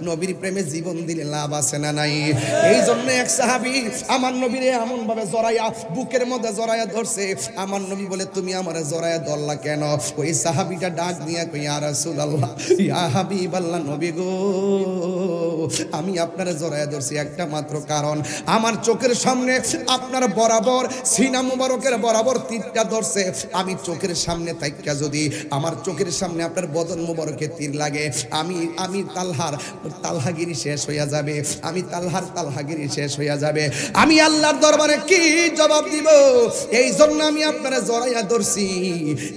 নবীর প্রেমে জীবন দিলে লাভ আছে না নাই? এই জন্য এক সাহাবী আমার নবীরে এমন ভাবে জড়াইয়া বুকের মধ্যে জড়াইয়া ধরছে। আমার নবী বলে, তুমি আমারে জড়াইয়া ধরলা কেন? ওই সাহাবীটা ডাক দিয়া কই, ইয়া রাসূলুল্লাহ, ইয়া হাবিবাল্লাহ, নবী গো, আমি আপনারে জড়াইয়া ধরছি একটা মাত্র কারণ, আমার চোখের সামনে আপনার বরাবর সিনা মুবারকের বরাবর তীরটা ধরছে। আমি চোখের সামনে থাইকা যদি আমার চোখের সামনে আপনার বদন মুবারকে তীর লাগে, আমি তালহাগিরি শেষ হইয়া যাবে, আমি তালহাগিরি শেষ হইয়া যাবে। আমি আল্লাহর দরবারে কি জবাব দিব? এই জন্য আমি আপনারা জড়াইয়া ধরছি।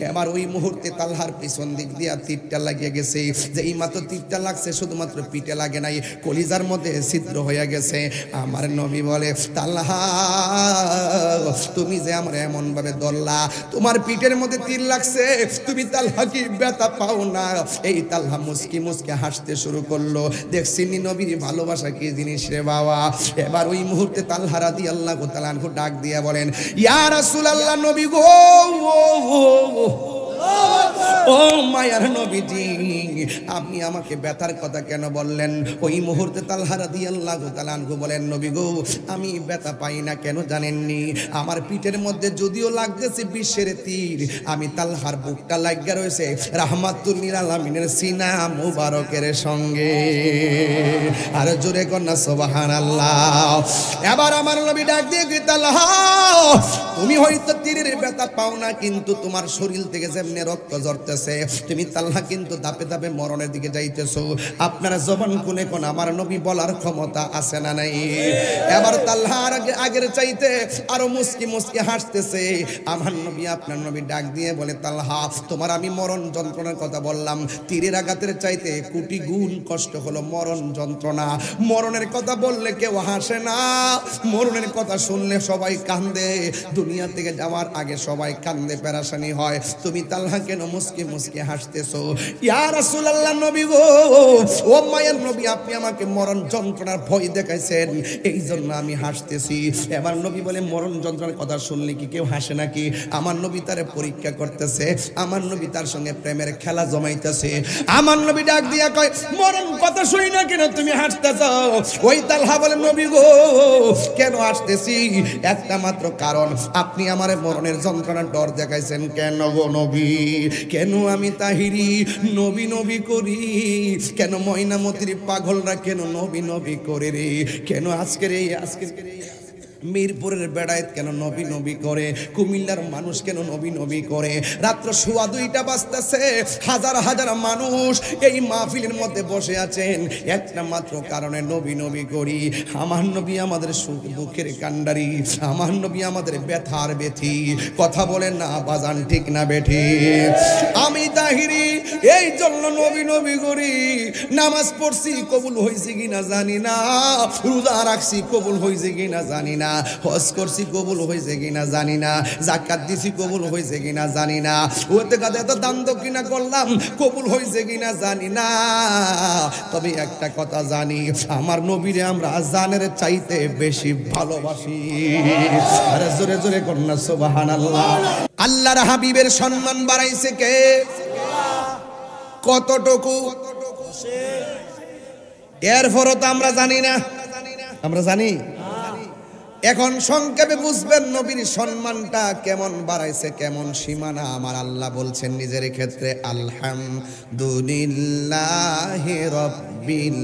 এবার ওই মুহূর্তে তালহার পিছন দিক দিয়া তীরটা লাগিয়ে গেছে। যে এই মাত্র তীরটা লাগছে, শুধুমাত্র পিঠে লাগে নাই, কলিজার মধ্যে ছিদ্র হয়ে গেছে। আমার নবী বলে, তালহা, তুমি যে আমার এমন ভাবে ধরলা, তোমার পিঠের মধ্যে তীর লাগছে, তুমি তালহা কি ব্যথা পাও না? এই তালহা মুস্কি মুস্কি হাসতে শুরু করলো। দেখছিনি নবীর ভালোবাসা কি জিনিস রে বাবা। এবার ওই মুহূর্তে তালহা রাদিয়াল্লাহু তাআলা আনহু ডাক দিয়া বলেন, ইয়া রাসূলুল্লাহ, নবী গো, ও মায়ার নবীজি, আপনি আমাকে ব্যথার কথা কেন বললেন? ওই মুহূর্তে তালহা রাদিয়াল্লাহু তাআলা আনহু বলেন, নবী গো, আমি ব্যথা পাই না কেন জানেননি? আমার পিঠের মধ্যে যদিও লাগতেছে বিশ্বের তীর, আমি তালহার বুকটা লাগিয়া রয়েছে রাহমাতুল লিল আলামিনের সিনা মুবারকের সঙ্গে। আর জোরে কন্যা সুবহানাল্লাহ। এবার আমার নবী ডাক দিয়ে কি, তালহা, তুমি হয়তো তীরের ব্যথা পাও না, কিন্তু তোমার শরীর থেকে যেমনি রক্ত ঝরতেছে, তুমি তালহা কিন্তু ধাপে ধাপে মরণের দিকে যাইতেছো। আপনারা জবান খুলে কোন আমার নবী বলার ক্ষমতা আছে না নাই? এবার তালহা আগের চাইতে আরো মুস্কি মুস্কি হাসতেছে। আমার নবী, আপনার নবী ডাক দিয়ে বলে, তালহা, তোমার আমি মরণ যন্ত্রণার কথা বললাম, তীরের আঘাতের চাইতে কোটি গুণ কষ্ট হলো মরণ যন্ত্রণা। মরণের কথা বললে কেউ হাসে না, মরণের কথা শুনলে সবাই কান্দে। দুনিয়া থেকে যাওয়ার আগে সবাই কান্দে, পেরেশানি হয়। তুমি তালহা কেন মুস্কি মুস্কি হাসতেছো? ইয়া রাসূলুল্লাহ, নবী গো, ও মায়ের নবী, আপনি আমাকে মরণ যন্ত্রণার ভয় দেখাইছেন, এই জন্য আমি হাসতেছি। এবার নবী বলে, মরণ যন্ত্রণার কথা শুনলে কি কেউ হাসে নাকি? আমার নবী তারে পরীক্ষা করতেছে, আমার নবী তার সঙ্গে প্রেমের খেলা জমাইতেছে। আমার নবী ডাক দিয়া কয়, মরণ কথা শুনি না কেন তুমি হাসতেছো? ওই তালহা বলে, নবী গো, কেন হাসতেছি? একটা মাত্র কারণ, আপনি আমার মরণের যন্ত্রণার ডর দেখাইছেন কেন গো নবী? কেন আমি তাহিরি নবী নবী করি? কেন ময়নামতির পাগলরা কেন নবী নবী করে রে? কেন আজকের মিরপুরের বেড়ায় কেন নবী নবী করে? কুমিল্লার মানুষ কেন নবী নবী করে? রাত্র 2:15 বাজতেছে, হাজার হাজার মানুষ এই মাহফিলের মধ্যে বসে আছেন, একটা মাত্র কারণে নবী নবী করি। আমার নবী আমাদের সুখ দুঃখের কান্ডারি, আমার নবী আমাদের ব্যথার ব্যথি। কথা বলেন না বাজান, ঠিক না বেঠি? আমি তাহিরি এই জন্য নবী নবী করি। নামাজ পড়ছি, কবুল হয়েছে কিনা জানি না, রোজা রাখছি, কবুল হয়েছে কিনা জানি না, হজ করছি, কবুল হয়েছে কিনা জানি না, যাকাত দিছি, কবুল হয়েছে কিনা জানি না, ওতে কাদে এত দান দক্ষিণা করলাম, কবুল হয়েছে কিনা জানি না। তবে একটা কথা জানি, আমার নবীরে আমরা জানের চাইতে বেশি ভালোবাসি। আরে জোরে জোরে কন্যা সুবহানাল্লাহ। আল্লাহর হাবিবের সম্মান বাড়াইছে কে? কতটুকু? এরপরও তো আমরা জানি না। আমরা জানি? এখন সংক্ষেপে বুঝবেন নবীর সম্মানটা কেমন বাড়াইছে, কেমন সীমানা। আমার আল্লাহ বলছেন নিজের ক্ষেত্রে, আলহামদুলিল্লাহি রাব্বিল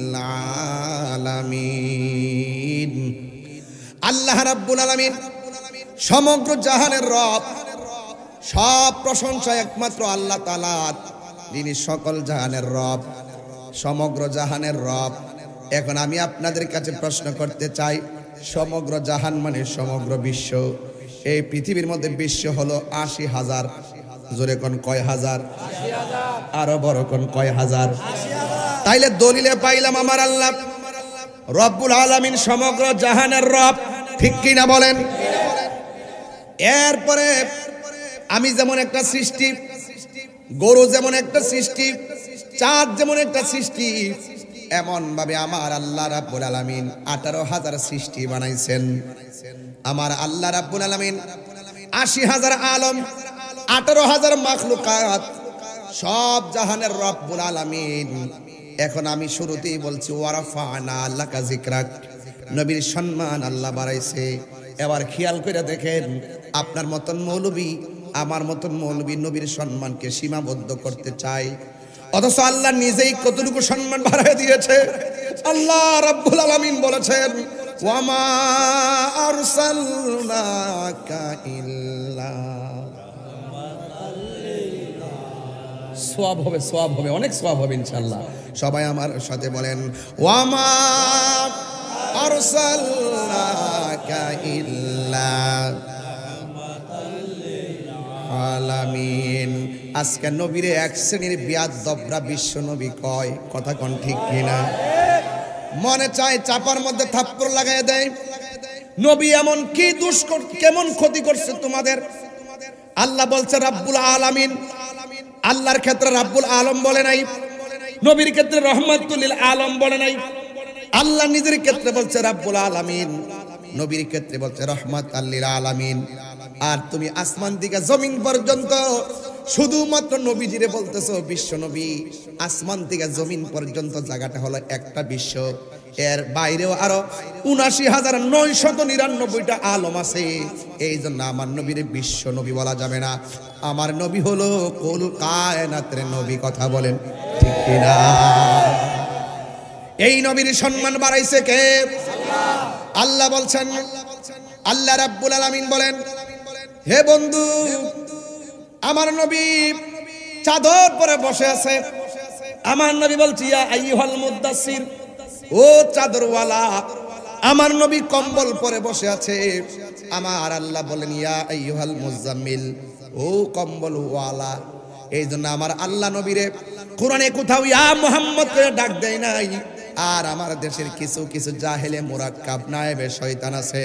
আলামিন। আল্লাহ রাব্বুল আলামিন সমগ্র জাহানের রব, সব প্রশংসা একমাত্র আল্লাহ তাআলা, যিনি সকল জাহানের রব, সমগ্র জাহানের রব। এখন আমি আপনাদের কাছে প্রশ্ন করতে চাই, সমগ্র জাহান মানে সমগ্র বিশ্ব। এই পৃথিবীর মধ্যে বিশ্ব হলো 80,000। জোরে কোন কয় হাজার? আরো বড় কোন কয় হাজার? তাইলে দলিলে পাইলাম আমার আল্লাহ রব্বুল আলামিন সমগ্র জাহানের রব, ঠিক কিনা বলেন? এরপরে আমি যেমন একটা সৃষ্টি, গরু যেমন একটা সৃষ্টি, চাঁদ যেমন একটা সৃষ্টি, এমন ভাবে আমার আল্লাহ রাব্বুল আলামিন 18,000 সৃষ্টি বানাইছেন। আমার আল্লাহ রাব্বুল আলামিন 80,000 আলম, 18,000 মাখলুকাত, সব জাহানের রব্বুল আলামিন এখন আমি শুরুতেই বলছি ওয়ারাফানা লাকা যিকরাক, নবীর সম্মান আল্লাহ বাড়াইছে। এবার খেয়াল করে দেখেন, আপনার মতন মৌলবী, আমার মতন মৌলবী নবীর সম্মানকে সীমাবদ্ধ করতে চায়, অথচ আল্লাহ নিজেই কতটুকু সম্মান বাড়ায় দিয়েছে। আল্লাহ রাব্বুল আলামিন বলেছেন, ওয়ামা আরসালনাকা ইল্লা, সওয়াব হবে, সওয়াব হবে, অনেক সওয়াব হবে ইনশাআল্লাহ। সবাই আমার সাথে বলেন, ওয়ামা আরসালনাকা ইল্লা আলামিন। আজকে নবীরে এক শ্রেণীর বিয়াদবরা বিশ্ব নবী কয়, কথা কোন ঠিক কিনা? মনে চায় চাপার মধ্যে থাপ্পড় লাগায় দেয়। নবী এমন কি দোষ, কেমন ক্ষতি করছে তোমাদের? আল্লাহ বলছে রাব্বুল আলামিন। আল্লাহর ক্ষেত্রে রাব্বুল আলম বলে নাই, নবীর ক্ষেত্রে রহমাতুল লিল আলম বলে নাই। আল্লাহ নিজের ক্ষেত্রে বলছে রাব্বুল আলামিন, নবীর ক্ষেত্রে বলছে রহমাতুল লিল আলামিন। আর তুমি আসমান থেকে জমিন পর্যন্ত শুধুমাত্র নবীজিরে বলতেছো বিশ্ব নবী। আসমান থেকে জমিন পর্যন্ত জায়গাটা হলো একটা বিশ্ব, এর বাইরেও আরো ৭৯,৯৯৯টা আলম আছে। এই জন্য আমার নবীরে বিশ্ব নবী বলা যাবে না। আমার নবী হলো কুল কায়নাতের নবী, কথা বলেন ঠিক কিনা? এই নবীর সম্মান বাড়াইছে কে? আল্লাহ বলছেন, আল্লাহ রাব্বুল আলামিন বলেন, হে বন্ধু, আমার নবী চাদর পরে বসে আছে। আমার নবী বলছি, ইয়া আইয়ুহাল মুদ্দাসসির, ও চাদরওয়ালা। আমার নবী কম্বল পরে বসে আছে। আমার আল্লাহ বলেন, ইয়া আইয়ুহাল মুজাম্মিল, ও কম্বলওয়ালা। এই জন্য আমার আল্লাহ নবীরে কোরআনে কোথাও ইয়া মুহাম্মদ করে ডাক দেয় নাই। আর আমার দেশের কিছু কিছু জাহেলে মুরাক্কাব নায়েবে শয়তান আছে,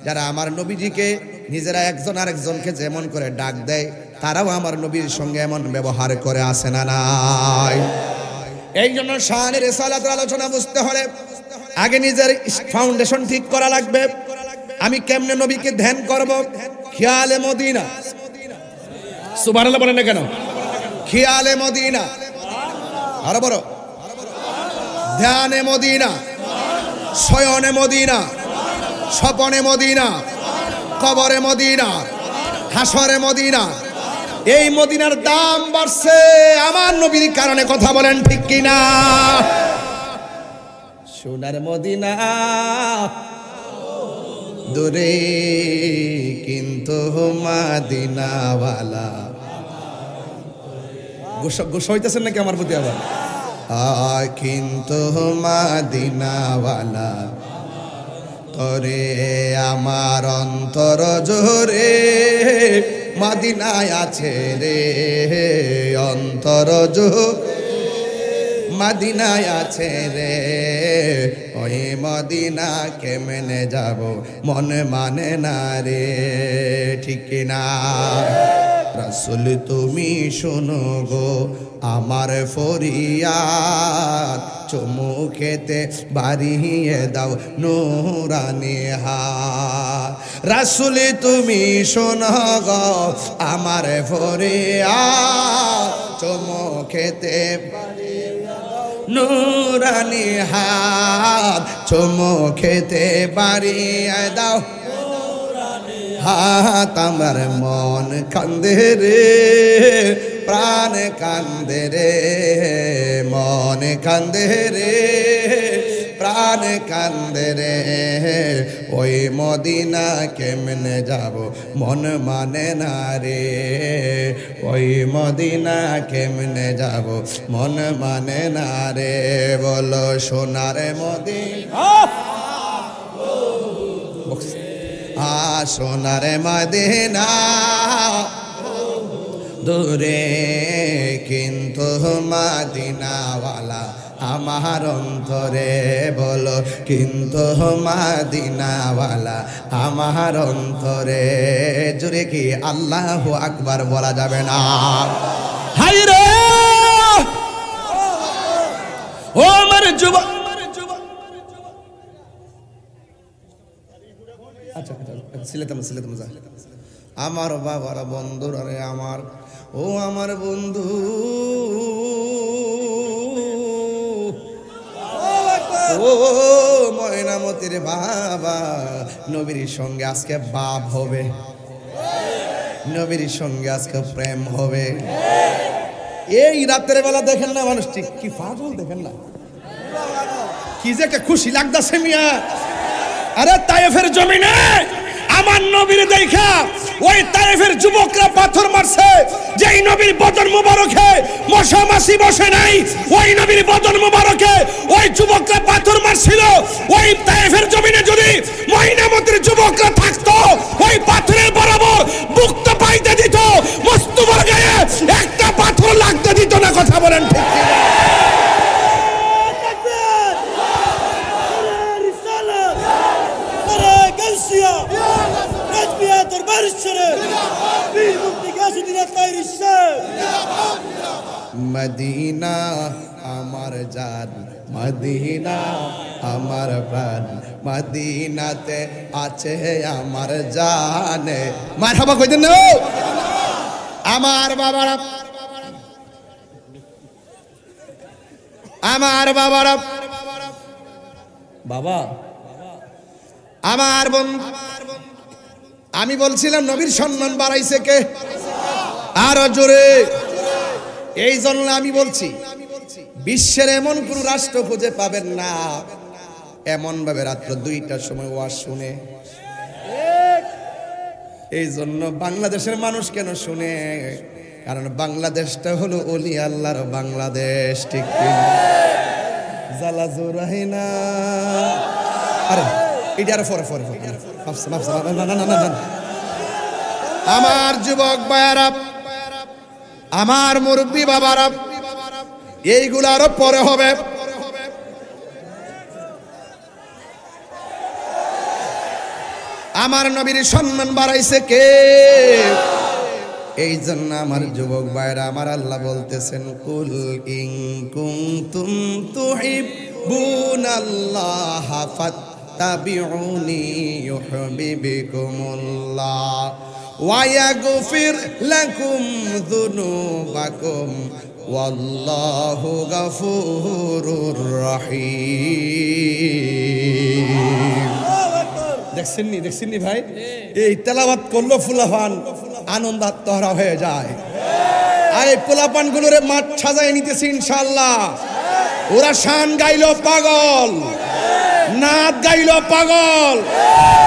যারা আমার নবীজিকে নিজেরা একজন আরেকজনকে যেমন করে ডাক দেয়, তারাও আমার নবীর সঙ্গে এমন ব্যবহার করে, আসে না নাই? এই জন্য শানে রিসালাতের আলোচনা বুঝতে হলে আগে নিজের ফাউন্ডেশন ঠিক করা লাগবে। আমি কেমনে নবীকে ধ্যান করব? খেয়ালে মদিনা, সুবহানাল্লাহ বলেন না কেন? খেয়ালে মদিনা, আরো বড়, ধ্যানে মদিনা, শয়নে মদিনা, স্বপনে মদিনা, কবরে মদিনা, হাসরে মদিনা। এই মদিনার দাম বাড়ছে আমার নবীর কারণে, কথা বলেন ঠিক কিনা? সোনার মদিনা দূরে কিন্তু মদিনাওয়ালা। গোসা হইতেছেন নাকি আমার প্রতি আবার? কিন্তু মদিনাওয়ালা তরে আমার অন্তর জোরে মদিনায় আছে রে, অন্তর জোরে মদিনায় আছে রে। ওই মদিনা কেমনে যাব, মন মানে না রে, ঠিক না? রাসূল তুমি শোনো গো আমার ফরিয়াদ, চুমু খেতে বাড়িয়ে দাও নূরানি হাত। রাসূল তুমি শোনো গো আমার ফরিয়াদ, চুমু খেতে নূরানি হাত, চুমু খেতে বাড়িয়ে দাও হাত। আমার মন কান্দে রে, প্রাণ কান্দে রে, মন কান্দে রে, প্রাণ কান্দে রে। ওই মদিনা কেমনে যাব, মন মানে না রে। ওই মদিনা কেমনে যাব, মন মানে না রে। বলো সোনার মদিনা, সোনার মদিনা দূরে কিন্তু মদিনাওয়ালা আমার অন্তরে। বলো কিন্তু মদিনাওয়ালা আমার অন্তরে। জোরে কি আল্লাহু আকবার বলা যাবে না? হাই রে ও আমার যুবক, আচ্ছা সিলেতাম যা। আমার বাবার বন্ধুরা রে আমার, ও আমার বন্ধু, ও ময়নামতির বাবা, নবীর সঙ্গে আজকে বাপ হবে, নবীর সঙ্গে আজকে প্রেম হবে। এই রাতের বেলা দেখেন না মানুষ ঠিক কি পাগল, দেখেন না কি যে একটা খুশি লাগতাছে মিয়া। আরে তায়েফের জমিনে আমার নবীর দেখা ওই তায়েফের যুবকরা পাথর মারছে, যেই নবীর বদন মুবারকে মশা মাছি বসে নাই, ওই নবীর বদন মুবারকে ওই যুবকরা পাথর মারছিল। ওই তায়েফের জমিনে যদি ময়নামতির যুবকরা থাকতো, ওই পাথরের বরাবর মুক্ত পাইতে দিত, মুস্তফার গায়ে একটা পাথর লাগতে দিত না। কথা বলেন ঠিক কি? মদিনা আমার জান, মদিনা আমার প্রাণ, মদিনাতে আছে আমার জান। মারহাবা কইতেন না আমার বাবারা, আমার বাবারা, বাবা আমার বোন। আমি বলছিলাম নবীর সম্মান বাড়াইছে কে? আরো জোরে। এই জন্য আমি বলছি বিশ্বের এমন কোন রাষ্ট্র খুঁজে পাবেন না এমন ভাবে রাত্র 2টার সময় ওয়াজ শুনে। এই জন্য বাংলাদেশের মানুষ কেন শুনে? কারণ বাংলাদেশটা হলো ওলি আল্লাহর বাংলাদেশ, ঠিক কিনা? জালা জোরাহিনা। আরে এটা আরো পরে পরে আমার যুবক ভাইয়ারা, আমার মুরব্বী বাবারা, এইগুলো আরো পরে হবে। আমার নবীর সম্মান বাড়াইছে কে? এই জন্য আমার যুবক ভাইরা, আমার আল্লাহ বলতেছেন কুল ইন কুনতুম তুহিব্বুনাল্লাহ ফাত্তাবিউনি ইউহিব্বুকুমুল্লাহ ওয়া ইয়াগফির লাকুম যুনুবাকুম ওয়াল্লাহু গফুরুর রহিম। দেখছেন নি ভাই, এই তেলাওয়াত করলো ফুলাফান আনন্দ আত্মহারা হয়ে যায়। আর এই পোলাপান গুলোরে মাঠ সাজায় নিতেছি ইনশাআল্লাহ। ওরা শান গাইলো পাগল, নাচ গাইলো পাগল,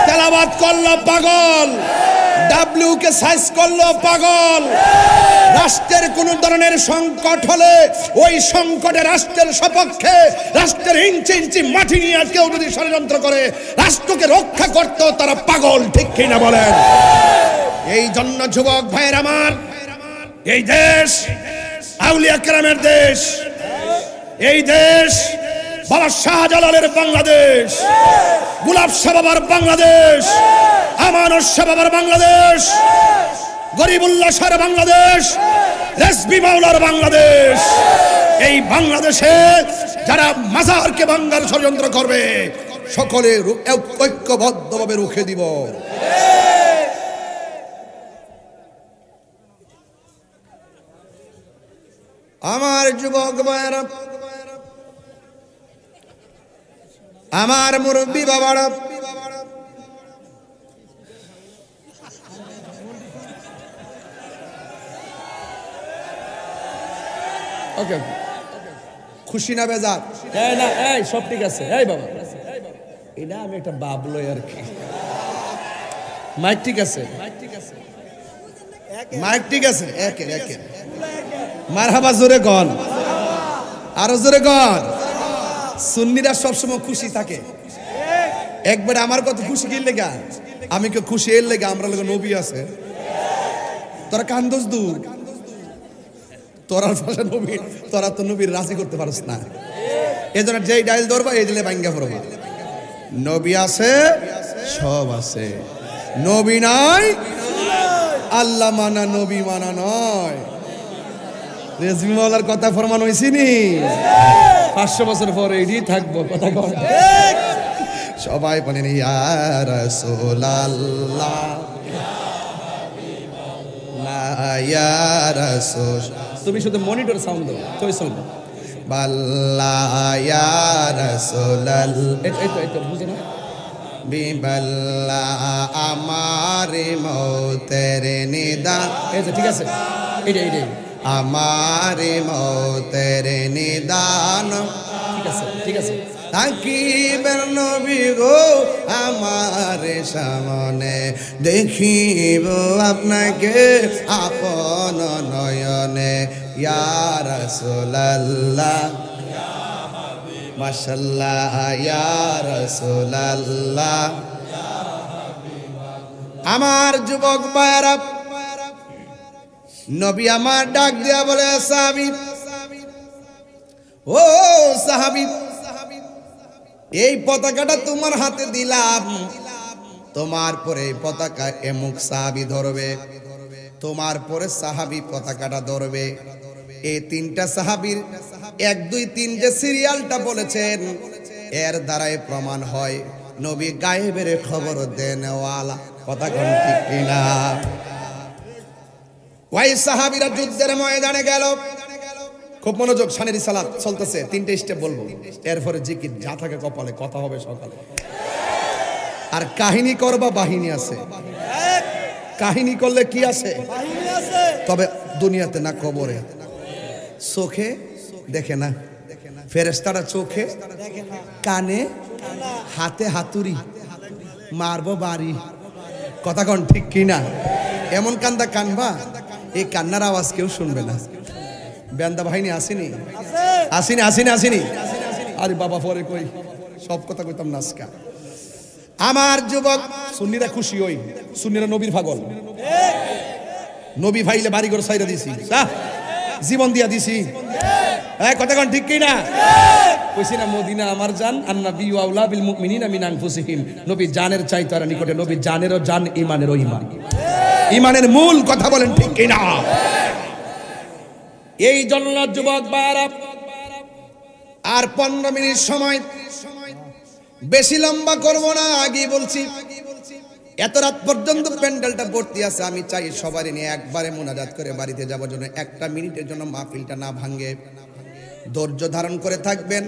তেলাওয়াত করলো পাগল, ডাব্লিউ কে সাইজ করলো পাগল। রাষ্ট্রের কোন ধরনের সংকট হলে ওই সংকটে রাষ্ট্রের সপক্ষে রাষ্ট্রের ইঞ্চি ইঞ্চি মাটি নিয়ে কেউ যদি ষড়যন্ত্র করে রাষ্ট্রকে রক্ষা করতেও তারা পাগল, ঠিক কিনা বলেন? এই জন্য যুবক ভাইয়ের আমার, এই দেশ আউলিয়া কেরামের দেশ, এই দেশ বাবা শাহজালালের বাংলাদেশ, গোলাপ শাহ বাবার বাংলাদেশ, আমানত শাহ বাবার বাংলাদেশ, গরিবুল্লাহ শাহর বাংলাদেশ, রেজভী মাওলার বাংলাদেশ। এই বাংলাদেশে যারা মাজারকে ভাঙার ষড়যন্ত্র করবে সকলে ঐক্যবদ্ধভাবে রুখে দিব। আমার যুবক ভাইয়েরা, আমার মুরব্বী বাবারা, ওকে খুশি না বেজার? না এই সব ঠিক আছে। এই বাবা এটা আমি একটা বাবলো আর কি। মাইক ঠিক আছে, মাইক ঠিক আছে। একের একের মারহাবা জোরে গন, আরো জোরে গন। সুন্নিরা সবসময় খুশি থাকে। একবার আমার কত খুশি কি লেগা, আমি কে খুশি এর লেগা আমরা লোক নবী আছে। তোরা কান্দোস দূর, তোরা ভাষা নবী, তোরা তো নবীর রাজি করতে পারস না। এই জন্য যেই ডাইল ধরবা এই দিলে ভাঙ্গা পড়বা। নবী আছে, সব আছে। নবী নাই, আল্লাহ মানা নবী মানা নয়। রেজভী মাওলার কথা ফরমান হইছি নি? 500 বছর পরে এডি থাকবো। কথা কর সবাই বলেন ইয়া রাসূলুল্লাহ, ইয়া রাসূল। তুমি শুধু মনিটর সাউন্ড দাও, তুই চলবে। বাল্লা ইয়া রাসূলাল এই তো বুঝে না বিবাল্লা আমার মৌতের নিদান এই যে ঠিক আছে এইটাই আমার মৌতের নিদান ঠিক আছে তাকিবের নবী গো আমার সামনে দেখিব আপনাকে আপন নয়নে ইয়া রাসূলুল্লাহ মাশাআল্লাহ ইয়া রাসূলুল্লাহ আমার যুবক ভাইরা নবী আমার ডাক দিয়া বলে সাহাবী ও সাহাবী এই পতাকাটা তোমার হাতে দিলাম তোমার পরে এই পতাকা এমুক সাহাবী ধরবে তোমার পরে সাহাবী পতাকাটা ধরবে এই তিনটা সাহাবীর 1 2 3 যে সিরিয়ালটা বলেছেন এর দ্বারাই প্রমাণ হয় নবী গায়েবের খবর দেনওয়ালা কথা কোন ঠিক কিনা ওই সাহাবীরা যুদ্ধের ময়দানে গেল খুব মনোযোগ শানের সালাত চলতেছে 3টে স্টেপ বলবো এরপরে জিকির যা থাকে কপালে কথা হবে সকালে আর কাহিনী করবা বাহিনী আছে কাহিনী করলে কি আছে বাহিনী আছে তবে দুনিয়াতে না কবরে চোখে দেখে না ফেরেশতারা চোখে দেখে না কানে হাতে হাতুড়ি মারবো বাড়ি কথা কোন ঠিক কিনা এমন কান্দা কানবা এই কান্নার আওয়াজ কেউ শুনবে না বেন্দা বাহিনী আসেনি আসেনি আরে বাবা পরে কই সব কথা কইতাম না আজকে আমার যুবক সুন্নিরা খুশি হই সুন্নিরা নবীর পাগল নবী ভাইলে বাড়ি ঘর ছাইরা দিছি জীবন দিয়া দিছি কথা কোন ঠিক কিনা কইছি না মদিনা আমার জান আর নবী আউলা বিল মুমিনিনা মিন আনফুসিহিম নবী জানের চাইতে আর নিকটে নবী জানেরও জান ঈমানেরও ঈমান ঈমানের মূল কথা বলেন ঠিক কিনা এই জন্য যুবক ভাইরা আর 15 মিনিট সময় বেশি লম্বা করব না আগেই বলছি এত রাত পর্যন্ত প্যান্ডেলটা ভর্তি আছে আমি চাই সবারই নিয়ে একবারে মুনাজাত করে বাড়িতে যাওয়ার জন্য 1 মিনিটের জন্য মাহফিলটা না ভাঙে ধৈর্য ধারণ করে থাকবেন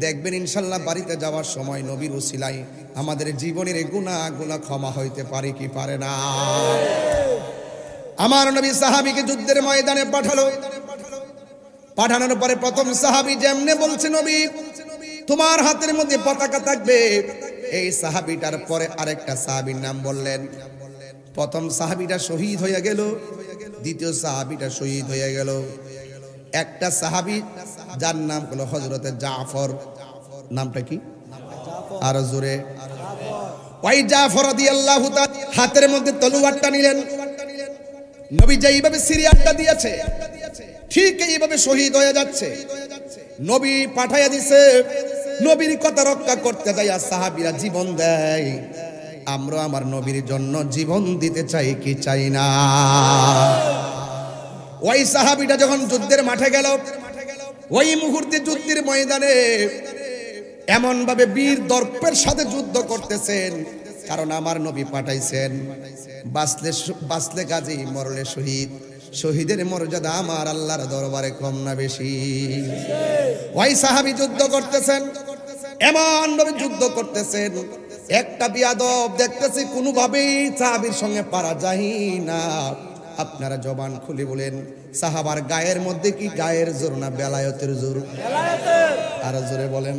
দেখবেন ইনশাআল্লাহ বাড়িতে যাওয়ার সময় নবীর উসিলায় আমাদের জীবনের গুনাহগুলো ক্ষমা হইতে পারে কি পারে না আমার নবী সাহাবীকে যুদ্ধের ময়দানে পাঠানোর পরে প্রথম সাহাবী যেমনে বলছে নবী তোমার হাতের মধ্যে পতাকা থাকবে এই সাহাবীটার পরে আরেকটা সাহাবীর নাম বললেন প্রথম সাহাবীটা শহীদ হয়ে গেল দ্বিতীয় সাহাবীটা শহীদ হয়ে গেল একটা সাহাবী যার নাম হলো হযরতে জাফর নামটা কি আর জোরে ওই জাফর রাদিয়াল্লাহু তাআলা হাতের মধ্যে তলোয়ারটা নিলেন নবী যেইভাবে সিরিয়ালটা দিয়েছে ঠিক এইভাবে শহীদ হয়ে যাচ্ছে নবী পাঠাইয়া দিছে নবীর কথা রক্ষা করতে যায় সাহাবীরা জীবন দেয় আমরা আমার নবীর জন্য জীবন দিতে চাই কি চাই না ওই সাহাবীটা যখন যুদ্ধের মাঠে গেল ওই মুহূর্তে যুদ্ধের ময়দানে এমন ভাবে বীর দর্পের সাথে যুদ্ধ করতেছেন কারণ আমার নবী পাঠাইছেন বাঁচলে গাজী মরলে শহীদ শহীদের মর্যাদা আমার আল্লাহর দরবারে কম না বেশি ওই সাহাবী যুদ্ধ করতেছেন এমন ভাবে যুদ্ধ করতেছেন একটা বিয়াদব দেখতেছি কোনোভাবেই সাহাবীর সঙ্গে পারা যায় না আপনারা জবান খুলে বলেন সাহাবার গায়ের মধ্যে কি গায়ের জোর না বেলায়েতের জোর আর জোরে বলেন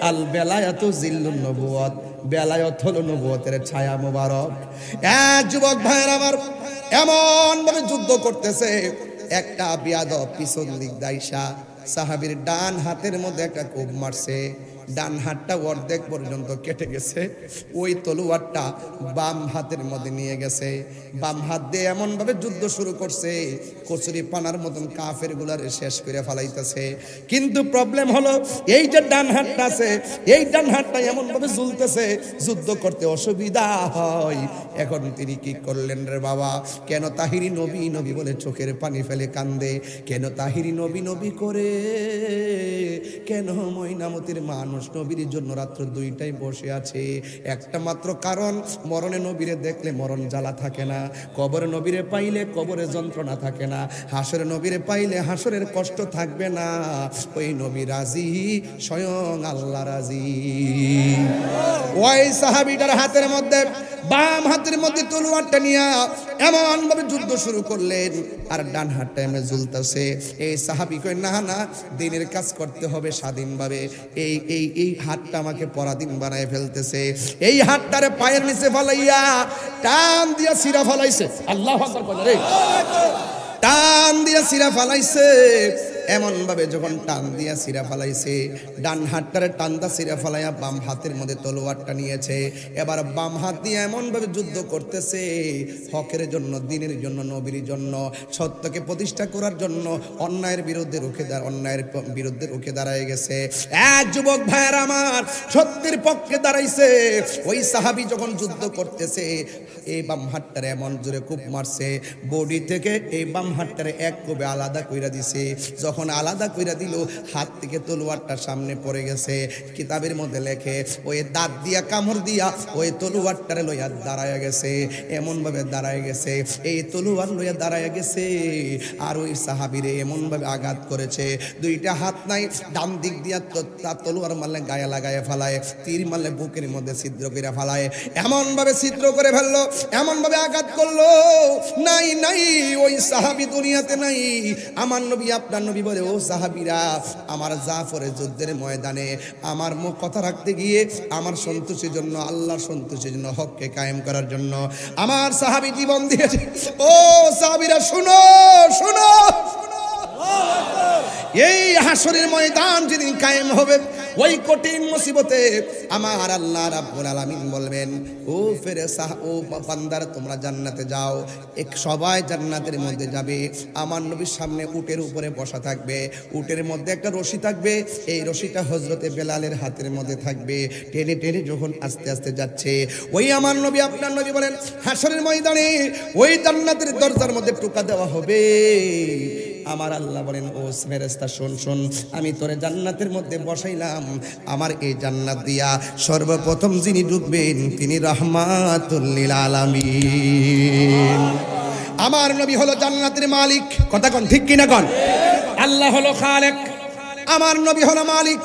আল বেলায়াতু জিল্লুন নবুয়ত বেলায়েত হলো নবুয়তের ছায়া মোবারক যুবক ভাইরা আমার এমন ভাবে যুদ্ধ করতেছে একটা বিয়াদব পিছন দিক দাইসা সাহাবীর ডান হাতের মধ্যে একটা কোপ মারছে ডান হাতটা অর্ধেক পর্যন্ত কেটে গেছে ওই তলোয়ারটা বাম হাতের মধ্যে নিয়ে গেছে বাম হাত দিয়ে এমন ভাবে যুদ্ধ শুরু করছে কচুরি পানার মতন কাফের গুলারে শেষ করে ফেলাইতেছে কিন্তু প্রবলেম হলো এই যে ডান হাতটা আছে এই ডান হাতটা এমন ভাবে ঝুলতেছে যুদ্ধ করতে অসুবিধা হয় এখন তিনি কি করলেন রে বাবা কেন তাহিরি নবী নবী বলে চোখের পানি ফেলে কান্দে কেন তাহিরি নবী নবী করে কেন ময়নামতির মা মানুষ নবীর জন্য রাত্র 2টায় বসে আছে, একটা মাত্র কারণ, মরণে নবীরে দেখলে মরণ জ্বালা থাকে না, কবরে নবীরে পাইলে কবরে যন্ত্রণা থাকে না, হাসরে নবীরে পাইলে হাসরের কষ্ট থাকবে না। ওই নবী রাজি, স্বয়ং আল্লাহ রাজি। ওই সাহাবীটার হাতের মধ্যে, বাম হাতের মধ্যে তলোয়ারটা নিয়ে এমন ভাবে যুদ্ধ শুরু করলেন, আর ডান হাতটা এমনি ঝুলতেছে। এই সাহাবী কই, না না, দিনের কাজ করতে হবে স্বাধীনভাবে, এই এই এই হাতটা আমাকে পরাধীন বানায় ফেলতেছে। এই হাতটারে পায়ের নিচে ফালাইয়া টান দিয়া সিরা ফালাইছে। আল্লাহু আকবার বলে রে, টান দিয়া সিরা ফালাইছে। এমন ভাবে যখন টান দিয়া সিরা ফালাইছে, ডান হাতটারে টানদা সিরা ফালাইয়া বাম হাতের মধ্যে তলোয়ারটা নিয়েছে। এবার বাম হাত দিয়ে এমন ভাবে যুদ্ধ করতেছে, হকের জন্য, দিনের জন্য, নবীর জন্য, সত্যকে প্রতিষ্ঠা করার জন্য, অন্যায়ের বিরুদ্ধে রুখে দাঁড়ায় গেছে। এক যুবক ভাইয়ের আমার সত্যের পক্ষে দাঁড়াইছে। ওই সাহাবী যখন যুদ্ধ করতেছে, এই বাম হাতটারে এমন জোরে কূপ মারছে, বডি থেকে এই বাম হাতটারে এক কোবে আলাদা কইরা দিছে। যখন আলাদা কইরা দিল, হাত থেকে তলোয়ারটা সামনে পড়ে গেছে। কিতাবের মধ্যে লেখে, ওই দাঁত দিয়া কামড় দিয়া ওই তলোয়ারটারে লইয়া দাঁড়ায় গেছে, এমন ভাবে দাঁড়ায় গেছে, এই তলোয়ার লইয়া দাঁড়ায় গেছে। আর ওই সাহাবীরে এমন ভাবে আঘাত করেছে, 2টা হাত নাই, ডান দিক দিয়া তলোয়ার মারলে গায়ে লাগায় ফেলায়, তীর মারলে বুকের মধ্যে ছিদ্র করে ফেলায়, এমন ভাবে ছিদ্র করে ফেললো, এমন ভাবে আঘাত করলো। নাই নাই, ওই সাহাবী দুনিয়াতে নাই। আমার নবী, আপনার নবী বলে, ও সাহাবীরা, আমার জাফরের যুদ্ধের ময়দানে আমার মুখ কথা রাখতে গিয়ে আমার সন্তোষের জন্য, আল্লাহর সন্তোষের জন্য, হককে কায়েম করার জন্য আমার সাহাবী জীবন দিয়েছে। ও সাহাবীরা, শুনো শুনো, এই হাসরের ময়দান যেদিন কায়েম হবে, ওই কঠিন মুসিবতে আমার আল্লাহ রাব্বুল আলামিন বলবেন, ও ফেরেশতা, ও বান্দারা, তোমরা জান্নাতে যাও। এক সবাই জান্নাতের মধ্যে যাবে। আমার নবীর সামনে উটের উপরে বসা থাকবে, উটের মধ্যে একটা রশি থাকবে, এই রশিটা হযরতে বেলালের হাতের মধ্যে থাকবে। টেনে টেনে যখন আস্তে আস্তে যাচ্ছে, ওই আমার নবী, আপনার নবী বলেন, হাসরের ময়দানে ওই জান্নাতের দরজার মধ্যে টোকা দেওয়া হবে। আমার আল্লাহ বলেন, ও ফেরেশতা, শোন শোন, আমি তোরে জান্নাতের মধ্যে বসাইলাম, আমার এই জান্নাত দিয়া সর্বপ্রথম যিনি ঢুকবেন তিনি রাহমাতুল লিল আলামিন। আমার নবী হলো জান্নাতের মালিক। কথা কোন ঠিক কিনা কোন? আল্লাহ হলো খালেক, আমার নবী হলো মালিক।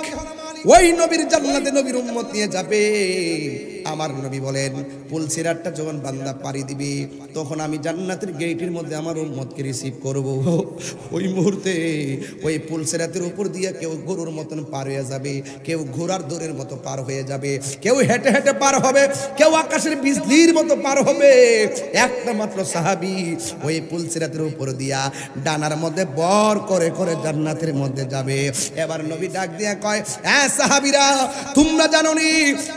ওই নবীর জান্নাতে নবীর উম্মত নিয়ে যাবে। আমার নবী বলেন, পুলসিরাতটা যখন বান্দা পাড়ি দিবে, তখন আমি জান্নাতের গেটের মধ্যে আমার উম্মতকে রিসিভ করব। ওই মুহূর্তে ওই পুলসিরাতের উপর দিয়ে কেউ গরুর মতন পার হয়ে যাবে, কেউ ঘোড়ার দৌড়ের মতো পার হয়ে যাবে, কেউ হেঁটে হেঁটে পার হবে, কেউ আকাশের বিজলির মতো পার হবে। একটা মাত্র সাহাবী ওই পুলসিরাতের উপর দিয়া ডানার মধ্যে বর করে করে জান্নাতের মধ্যে যাবে। এবার নবী ডাক দিয়া কয়, সাহাবীরা, তোমরা জানো নি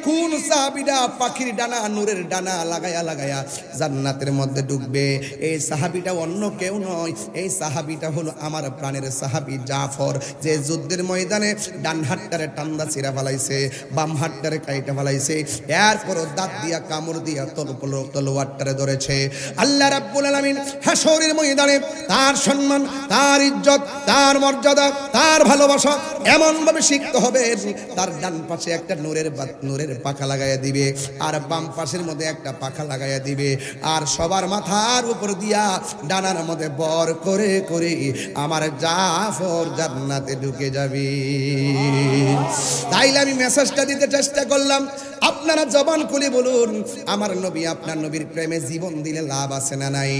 কোন সাহাবীরা পাখির ডানা, নূরের ডানা লাগায়া লাগায়া জান্নাতের মধ্যে ঢুকবে? এই সাহাবীটা অন্য কেউ নয়, এই সাহাবীটা হলো আমার প্রাণের সাহাবী জাফর, যে যুদ্ধের ময়দানে ডান হাতটারে টান্দা ছিঁড়া ফেলাইছে, বাম হাতটারে কাইটা ফেলাইছে, এরপর দাঁত দিয়া কামড় দিয়া তলোয়ারটারে ধরেছে। আল্লাহ রাব্বুল আলামিন হাসরের ময়দানে তার সম্মান, তার ইজ্জত, তার মর্যাদা, তার ভালোবাসা এমন ভাবে শিখতে হবে, তার ডান পাশে একটা নূরের পাখা লাগাইয়া দিবে, আর বাম পাশের মধ্যে একটা পাখা লাগাইয়া দিবে, আর সবার মাথার উপর দিয়া ডানার মধ্যে বর করে করে আমার জাফর জান্নাতে ঢুকে যাবে। তাইলে আমি মেসেজটা দিতে চেষ্টা করলাম, আপনারা জবান খুলে বলুন, আমার নবী, আপনার নবীর প্রেমে জীবন দিলে লাভ আছে না নাই?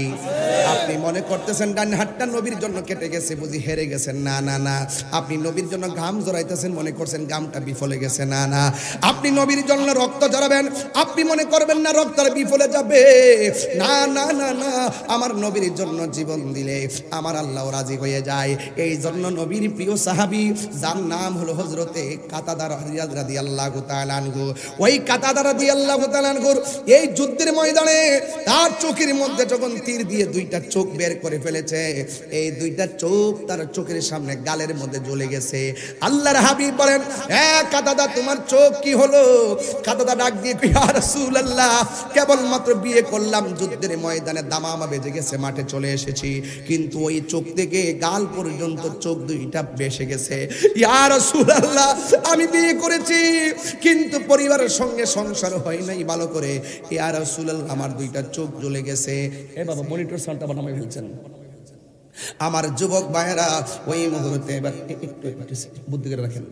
আপনি মনে করতেছেন ডান হাতটা নবীর জন্য কেটে গেছে, বুঝি হেরে গেছেন? না না না। আপনি নবীর জন্য ঘাম জড়াইতেছেন, মনে করছেন ঘামটা বিফলে গেছে? না না। আপনি নবীর জন্য রক্ত জড়াবেন, আপনি মনে করবেন না রক্তটা বিফলে যাবে? না না না না। আমার নবীর জন্য জীবন দিলে আমার আল্লাহ রাজি হয়ে যায়। এই জন্য নবীর প্রিয় সাহাবী, যার নাম হলো হযরতে কাতাদা রাদিয়াল্লাহু তাআলা আনহু, ওই ওই কাতাদা রাদিয়াল্লাহু তাআলা আনহুর এই যুদ্ধের ময়দানে তার চোখের মধ্যে যখন তীর দিয়ে দুইটা চোখ বের করে ফেলেছে, এই দুইটা চোখ তার চোখের সামনে গালের মধ্যে জ্বলে গেছে। আল্লাহর হাবিব বলেন, কাতাদা তোমার চোখ কি হলো? কাতাদা ডাক দিয়ে ইয়া রাসূলুল্লাহ, কেবলমাত্র বিয়ে করলাম, যুদ্ধের ময়দানে দামামা বেজে গেছে, মাঠে চলে এসেছি, কিন্তু ওই চোখ থেকে গাল পর্যন্ত চোখ দুইটা বেসে গেছে। ইয়া রাসূলুল্লাহ, আমি বিয়ে করেছি কিন্তু পরিবারের সঙ্গে সংসার হয় নাই ভালো করে। ইয়া রাসূলুল্লাহ, আমার দুইটা চোখ জ্বলে গেছে। এ বাবা মনিটর সাউন্ডটা বানামে ফেলছেন। আমার যুবক ভাইয়েরা ওই মুহূর্তে এবার একটু বুদ্ধি করে রাখেন।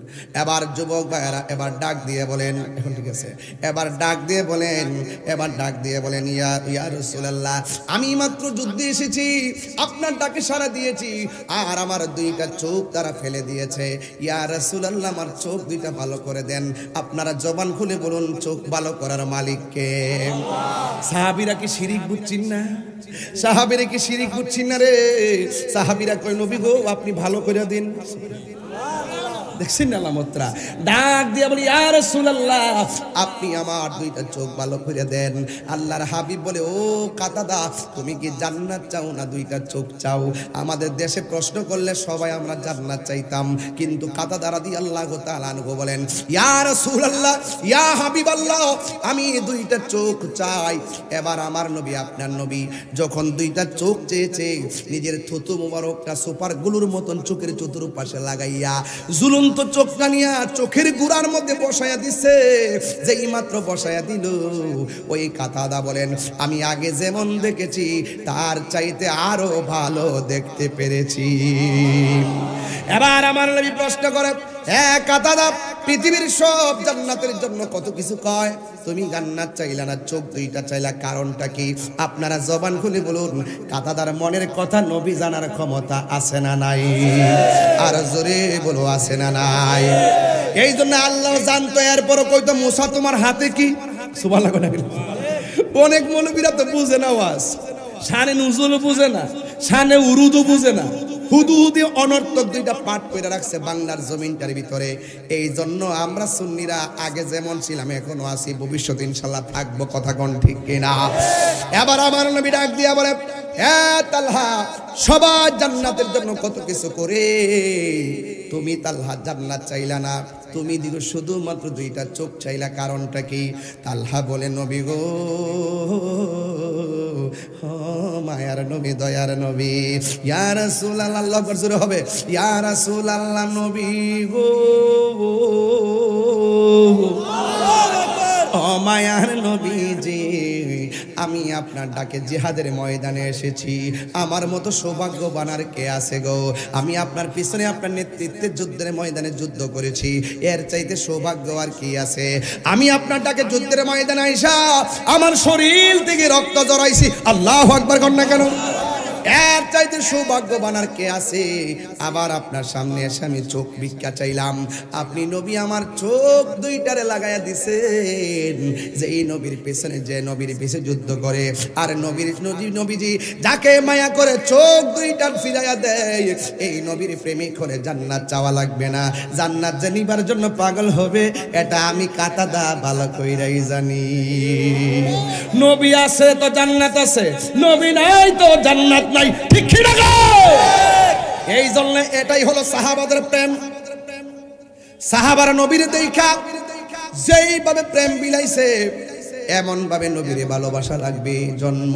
এবার যুবক ভাইয়েরা এবার ডাক দিয়ে বলেন, এখন ঠিক আছে, এবার ডাক দিয়ে বলেন ইয়া রাসূলুল্লাহ, আমি মাত্র যুদ্ধে এসেছি, আপনার ডাকে সাড়া দিয়েছি, আর আমার দুইটা চোখ তারা ফেলে দিয়েছে। ইয়া রাসূলুল্লাহ, আমার চোখ দুইটা ভালো করে দেন। আপনারা জবান খুলে বলুন, চোখ ভালো করার মালিক কে? সাহাবীরা কি শিরিক বুঝছেন না? সাহাবীরা কি শিরিক বুঝছেন না রে? সাহাবীরা কই, নবী গো আপনি ভালো করে দিন। দেখছেন না আলামতরা? ডাক দিয়ে বলি, ইয়া রাসূলুল্লাহ, আপনি আমার দুইটা চোখ ভালো করে দেন। আল্লাহর হাবিব বলে, ও কাতাদা, তুমি কি জান্নাত চাও না দুইটা চোখ চাও? আমাদের দেশে প্রশ্ন করলে সবাই আমরা জান্নাত চাইতাম, কিন্তু কাতাদা রাদিয়াল্লাহু তাআলা আনহু বলেন, ইয়া রাসূলুল্লাহ, ইয়া হাবিবাল্লাহ, আমি দুইটা চোখ চাই। এবার আমার নবী, আপনার নবী যখন দুইটা চোখ চেয়েছে, নিজের থুতু মুবারকটা সুপার গুলুর মতন চোখের চতুর্পাশে লাগাইয়া জুলুম তো চোখটা নিয়া চোখের গুড়ার মধ্যে বসায়া দিছে। যেই মাত্র বসায়া দিল, ওই কাতাদা বলেন, আমি আগে যেমন দেখেছি তার চাইতে আরো ভালো দেখতে পেরেছি। এবার আমার নবী প্রশ্ন করে, কাতাদা, পৃথিবীর সব জান্নাতের জন্য কত কিছু কয়, তুমি জান্নাত চাইলা না, চোখ দুইটা চাইলা, কারণটা কি? আপনারা জবান খুলে বলুন। কাতাদার মনের কথা নবী জানার ক্ষমতা আছে না নাই? আর জোরে বলো, আছে না নাই? এই জন্য আল্লাহ জানতো, এরপরও কইতো, মুসা তোমার হাতে কি? সুবহানাল্লাহ। অনেক মৌলবীরা তো বুঝে না, ওয়াজ শানে নুজুল বুঝে না, শানে উরুদু বুঝে না, হুদুহুদি অনর্থক দুইটা পাঠ করে রাখছে বাংলার জমিনটার ভিতরে। এই জন্য আমরা সুন্নিরা আগে যেমন ছিলাম এখনো আছি, ভবিষ্যতে ইনশাআল্লাহ থাকবো। কথা কোন ঠিক কিনা? এবার আমার নবী ডাক দিয়া বলে, তালহা, সবাই জান্নাতের জন্য কত কিছু করে, তুমি তালহা জান্নাত চাইলা না, তুমি দিগো শুধুমাত্র দুইটা চোখ চাইলা, কারণটা কি? তালহা বলে, নবী গো, মায়ার নবী, দয়ার নবী, ইয়া রাসূলুল্লাহ, আল্লাহু আকবার জোরে হবে, ইয়া রাসূলুল্লাহ, নবী গো, ও মায়ার নবীজি, আমি আপনার ডাকে জিহাদের ময়দানে এসেছি, আমার মতো সৌভাগ্যবান আর কে আছে গো? আমি আপনার পিছনে আপনার নেতৃত্বে যুদ্ধের ময়দানে যুদ্ধ করেছি, এর চাইতে সৌভাগ্য আর কি আছে? আমি আপনার ডাকে যুদ্ধের ময়দানে আইসা আমার শরীর থেকে রক্ত জড়াইছি, আল্লাহু আকবার কর না কেন? এর চাইতে সৌভাগ্যবান আর কে আছে? আবার আপনার সামনে এসে আমি চোখ ভিক্ষা চাইলাম, আপনি নবী আমার চোখ দুইটারে লাগাইয়া দিছেন। যে এই নবীর পেছনে, যে নবীর পিছনে যুদ্ধ করে, আর নবীজি যাকে মায়া করে চোখ দুইটা ফিরাইয়া দেয়, এই নবীর প্রেমিক হলে জান্নাত চাওয়া লাগবে না, জান্নাত যে নিবার জন্য পাগল হবে, এটা আমি কাতাদা ভালো কইরাই জানি। নবী আছে তো জান্নাত আছে, নবী নাই তো জান্নাত নাই, ঠিক কি না? এই জন্য এটাই হলো সাহাবাদের প্রেম। সাহাবারা নবীর দেখা যেইভাবে প্রেম বিলাইছে, এমন ভাবে নবীর ভালোবাসা লাগবে। জন্ম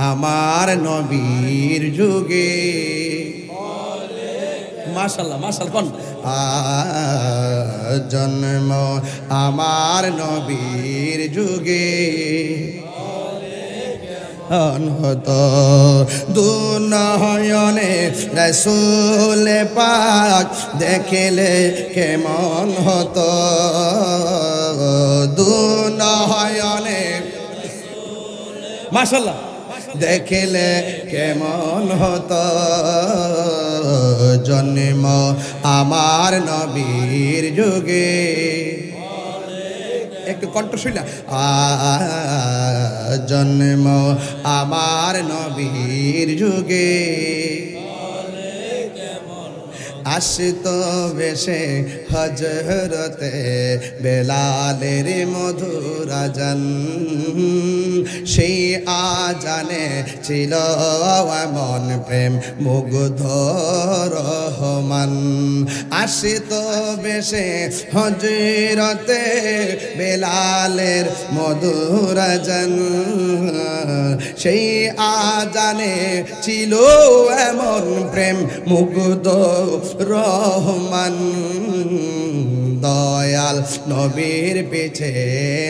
আমার নবীর যুগে, মাশাআল্লাহ মাশাআল্লাহ কোন, জন্ম আমার নবীর যুগে, হতো দুনয়নে রাসূল পাক দেখিলে কেমন হতো, দুনয়নে মাশাআল্লাহ দেখিলে কেমন হতো, জন্ম আমার নবীর যুগে। একটু কণ্ঠ শুনলা, জন্ম আমার নবীর যুগে, আসতো বেশে হজরতে বেলালের মধুর আজান সেই আজানে ছিল এমন প্রেম মুগ্ধ রহমান আসতো বেশে হজরতে বেলালের মধুর আজান সেই আজানে ছিল এমন প্রেম মুগ্ধ রহমান দয়াল নবীর পিছে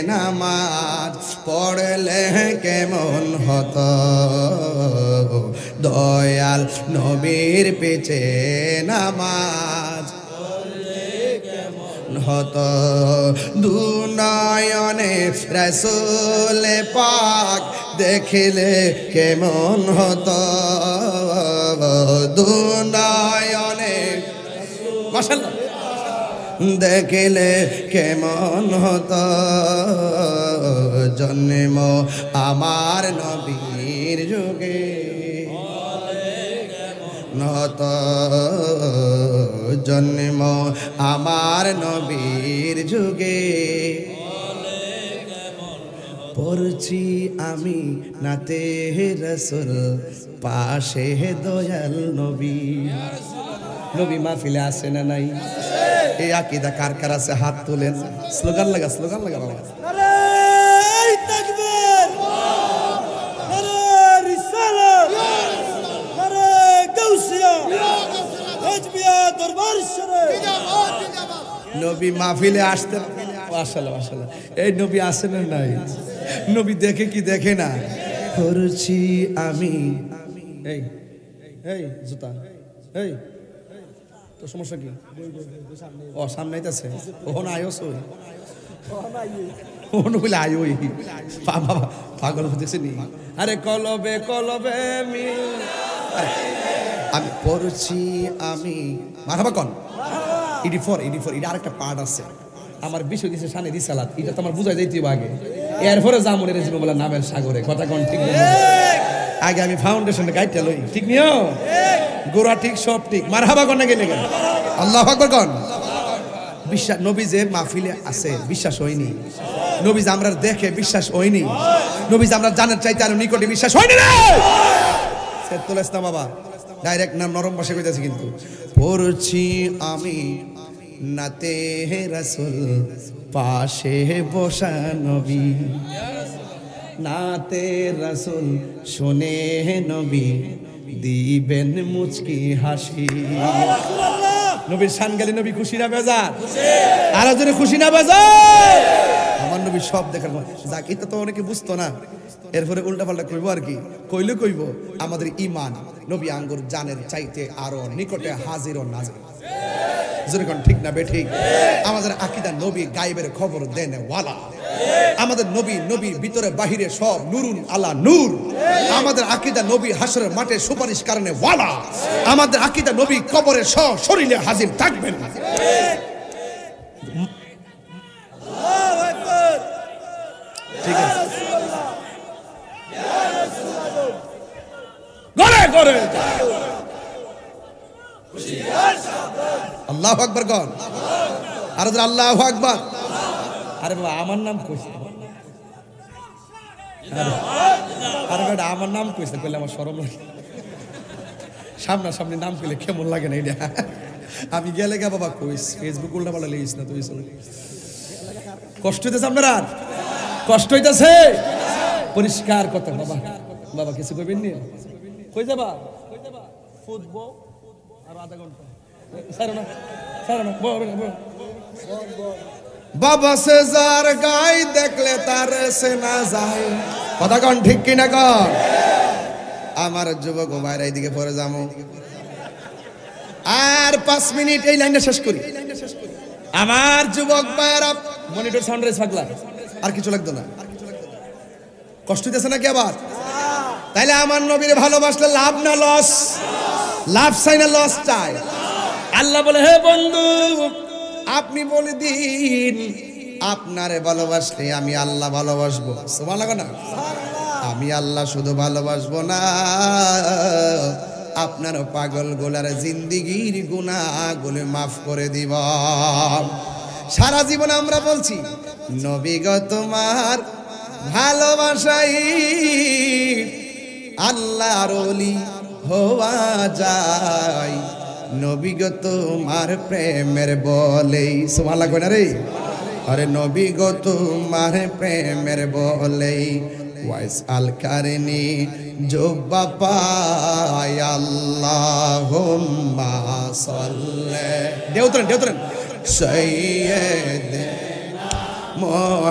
নামাজ পড়লে কেমন হতো দয়াল নবীর পিছে নামাজ হতো দুনয়নে রাসূল পাক দেখিলে কেমন হতো দুনয়নে মাশাআল্লাহ দেখিলে কেমন হতো জন্ম আমার নবীর যুগে নত জন্ম আমার নবীর যুগে পড়ছি আমি নাতে রাসূল পাশে দয়াল নবী নবী মাহফিলে আসে না নাই এই আকীদা কার কার আছে হাত তুলেন স্লোগান লাগা বাবা নারে তাকবীর নারে রিসালাত নারে গাউসিয়া হিজবিয়া দরবার শরীফ নবী মাহফিলে আসতেন মাশাআল্লাহ এই নবী আসেন না নাই নবী দেখে কি দেখে না করছি আমি এই এই জুতা এই তো সমস্যা কি ও সামনে আইতাছে ওহন আয়োস ওই ওহন বলে আয়োই বাবা পাগল হতেছে নি আরে কলবে কলবে মিল আমি পড়ছি আমি মারহাবা কোন 84 এটা আরেকটা পার্ট আছে আমার বিষয় দিছে শানে রিসালাত এটা তো আমার বুঝাই যাইতে আগে এরপরে জামুনের জীবন বলা নামের সাগরে কথা কোন ঠিক না আগে আমি ফাউন্ডেশনে গাইডটা লই ঠিক নিও গোরা ঠিক সব ঠিক মারহাবা কোন না গেলে আল্লাহু আকবার কোন বিশ্বাস নবী যে মাহফিলে আছে বিশ্বাস হয়নি নবী যে আমরা দেখে বিশ্বাস হয়নি নবী যে আমরা জানার চাইতে আর নিকটে বিশ্বাস হয়নি রে সেতুল ইসলাম বাবা ডাইরেক্ট নাম নরম ভাষায় কইতাছি কিন্তু পড়ছি আমি নাতে রাসূল পাশে বসা নবী নাতে রাসূল শুনে নবী দিবেন মুচকি হাসি নবীর শান গেলে নবী খুশি না বেজার আর জন্য খুশি না বেজার আমার নবী সব দেখার যাক এটা তো অনেকে বুঝতো না এরপরে উল্টা পাল্টা কইব আর কি কইলে কইব আমাদের ঈমান নবী আঙ্গুর জানের চাইতে আরো নিকটে হাজির ও নাজির যেরকম ঠিক না বেঠিক আমাদের আকীদা নবী গায়েবের খবর দেন ওয়ালা আমাদের নবীর ভিতরে বাহিরে সব নূরুন আলা নূর আমাদের আকীদা নবী হাসরের মাঠে সুপারিশ কারণে ওয়ালা আমাদের আকীদা নবী কবরে সব শরীরে হাজির থাকবেন আল্লাহু আকবার ঠিক আছে গরে গরে আল্লাহু আকবার কোন আর আল্লাহু আকবার আরে বাবা আমার নাম কইছে আরে বেটা আমার নাম কইছে কইলে আমার শরম লাগে সামনাসামনি নাম কইলে কেমন লাগে না এটা আমি গেলে গা বাবা কইস ফেসবুক উল্টা পাল্টা লিখিস না তুই কষ্ট হইতেছে আপনার আর কষ্ট হইতেছে পরিষ্কার কথা বাবা বাবা কিছু কইবেন নি কই যাবা ফুটবো আর আধা ঘন্টা সারা না বাবা সে যার গাই দেখলে তার সে না যায় কথা কোন ঠিক কিনা কোন আমার যুবক ভাইরা এইদিকে পরে যাবো আর 5 মিনিট এই লাইনটা শেষ করি আমার যুবক ভাইরা মনিটর সাউন্ড রেস পাগলা আর কিছু লাগতো না কষ্ট দিতেছে নাকি আবার তাইলে আমার নবীর ভালোবাসলে লাভ না লস লাভ চাই না লস চাই আল্লাহ বলে হে বন্ধু আপনি বলে দিন আপনারে ভালোবাসলে আমি আল্লাহ ভালোবাসবো সুবহানাল্লাহ না আমি আল্লাহ শুধু ভালোবাসবো না আপনার পাগল গোলার জিন্দিগির গুনাহগুলো মাফ করে দিব। সারা জীবন আমরা বলছি নবী গো তোমার ভালোবাসাই আল্লাহর ওলি হওয়া যায়, নবী গো তোমার প্রেমের বলেই, সুবহানাল্লাহ কই না রে, আরে নবী গো তোমার প্রেমের বলেই ওয়াইস আল কারনি জুব্বা পায় আল্লাহুম্মা সাল্লি দেউতরেন সাইয়্যিদিনা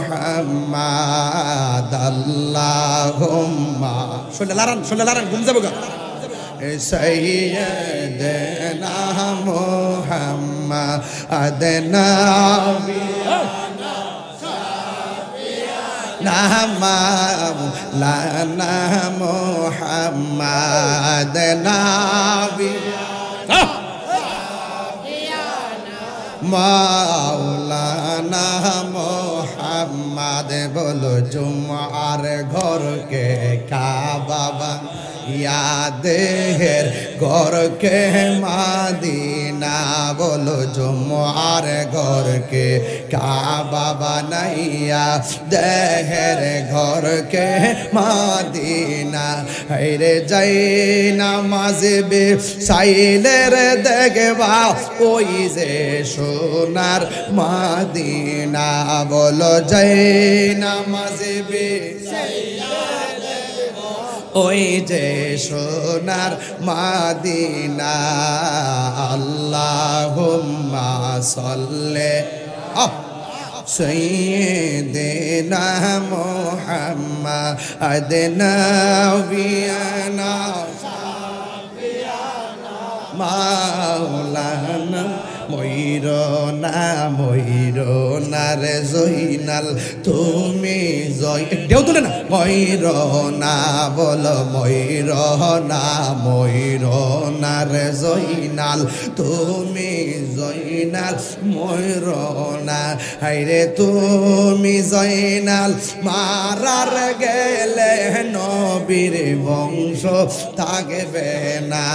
মুহাম্মাদ আল্লাহুম্মা শুনে লারান ঘুম যাবো গা সাইয়্যিদিনা মুহাম্মাদ মাওলানা মুহাম্মাদ নাবি মাওলানা মুহাম্মাদ বলো জুমার ঘরকে কাবা ইয়াদের ঘরকে মাদিনা, বলো জুমার ঘরকে কাবা বানাইয়া দেহের ঘরকে মাদিনা, হাইরে যাই নামাজে বে সাইলের দেখবা ওই যে সোনার মাদিনা, বলো যাই নামাজে বে ওই যে সোনার মাদিনা, আল্লাহুম্মা সাল্লি সাইয়্যিদিনা মুহাম্মাদ নাবিয়ানা মাওলানা ময়ূরনা রে জয়নাল তুমি জয় দেও তুলে না ময়ূরনা বলো ময়ূরনা রে জয়নাল তুমি জয়নাল ময়ূরনা, হাইরে তুমি জয়নাল মারার গেলে নবীর বংশ থাকবে না,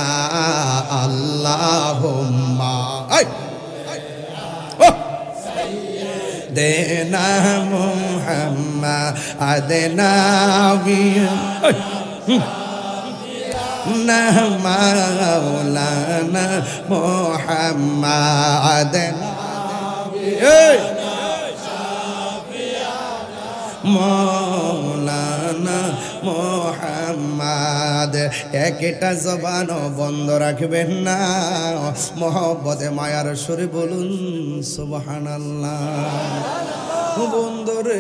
আল্লাহুম্মা দেনা মুহাম্মাদ নাবিয়ানা মাওলানা মুহাম্মাদ মাওলানা মুহাম্মাদ। একটা জবান বন্ধ রাখবেন না, মহব্বতে মায়ার সুরে বলুন সুবহানাল্লাহ। বন্ধুরে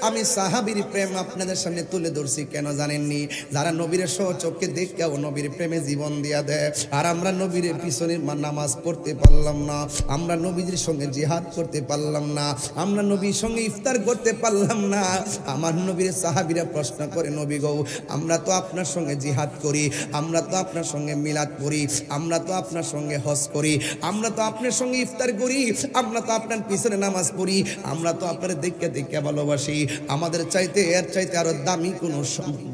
আমি সাহাবীর প্রেম আপনাদের সামনে তুলে ধরছি কেন জানেননি? যারা নবীর সচক্ষে দেখে ও নবীর প্রেমে জীবন দিয়া দেয়, আর আমরা নবীর পিছনে নামাজ পড়তে পারলাম না, আমরা নবীর সঙ্গে জিহাদ করতে পারলাম না, আমরা নবীর সঙ্গে ইফতার করতে পারলাম না। আমার নবীর সাহাবীরা প্রশ্ন করে, নবী গো আমরা তো আপনার সঙ্গে জিহাদ করি, আমরা তো আপনার সঙ্গে মিলাদ করি, আমরা তো আপনার সঙ্গে হজ করি, আমরা তো আপনার সঙ্গে ইফতার করি, আমরা তো আপনার পিছনে নামাজ পড়ি, আমরা তো আপনার দেখে দেখে ভালোবাসি, আমাদের চাইতে এর চাইতে আরো দামি কোনো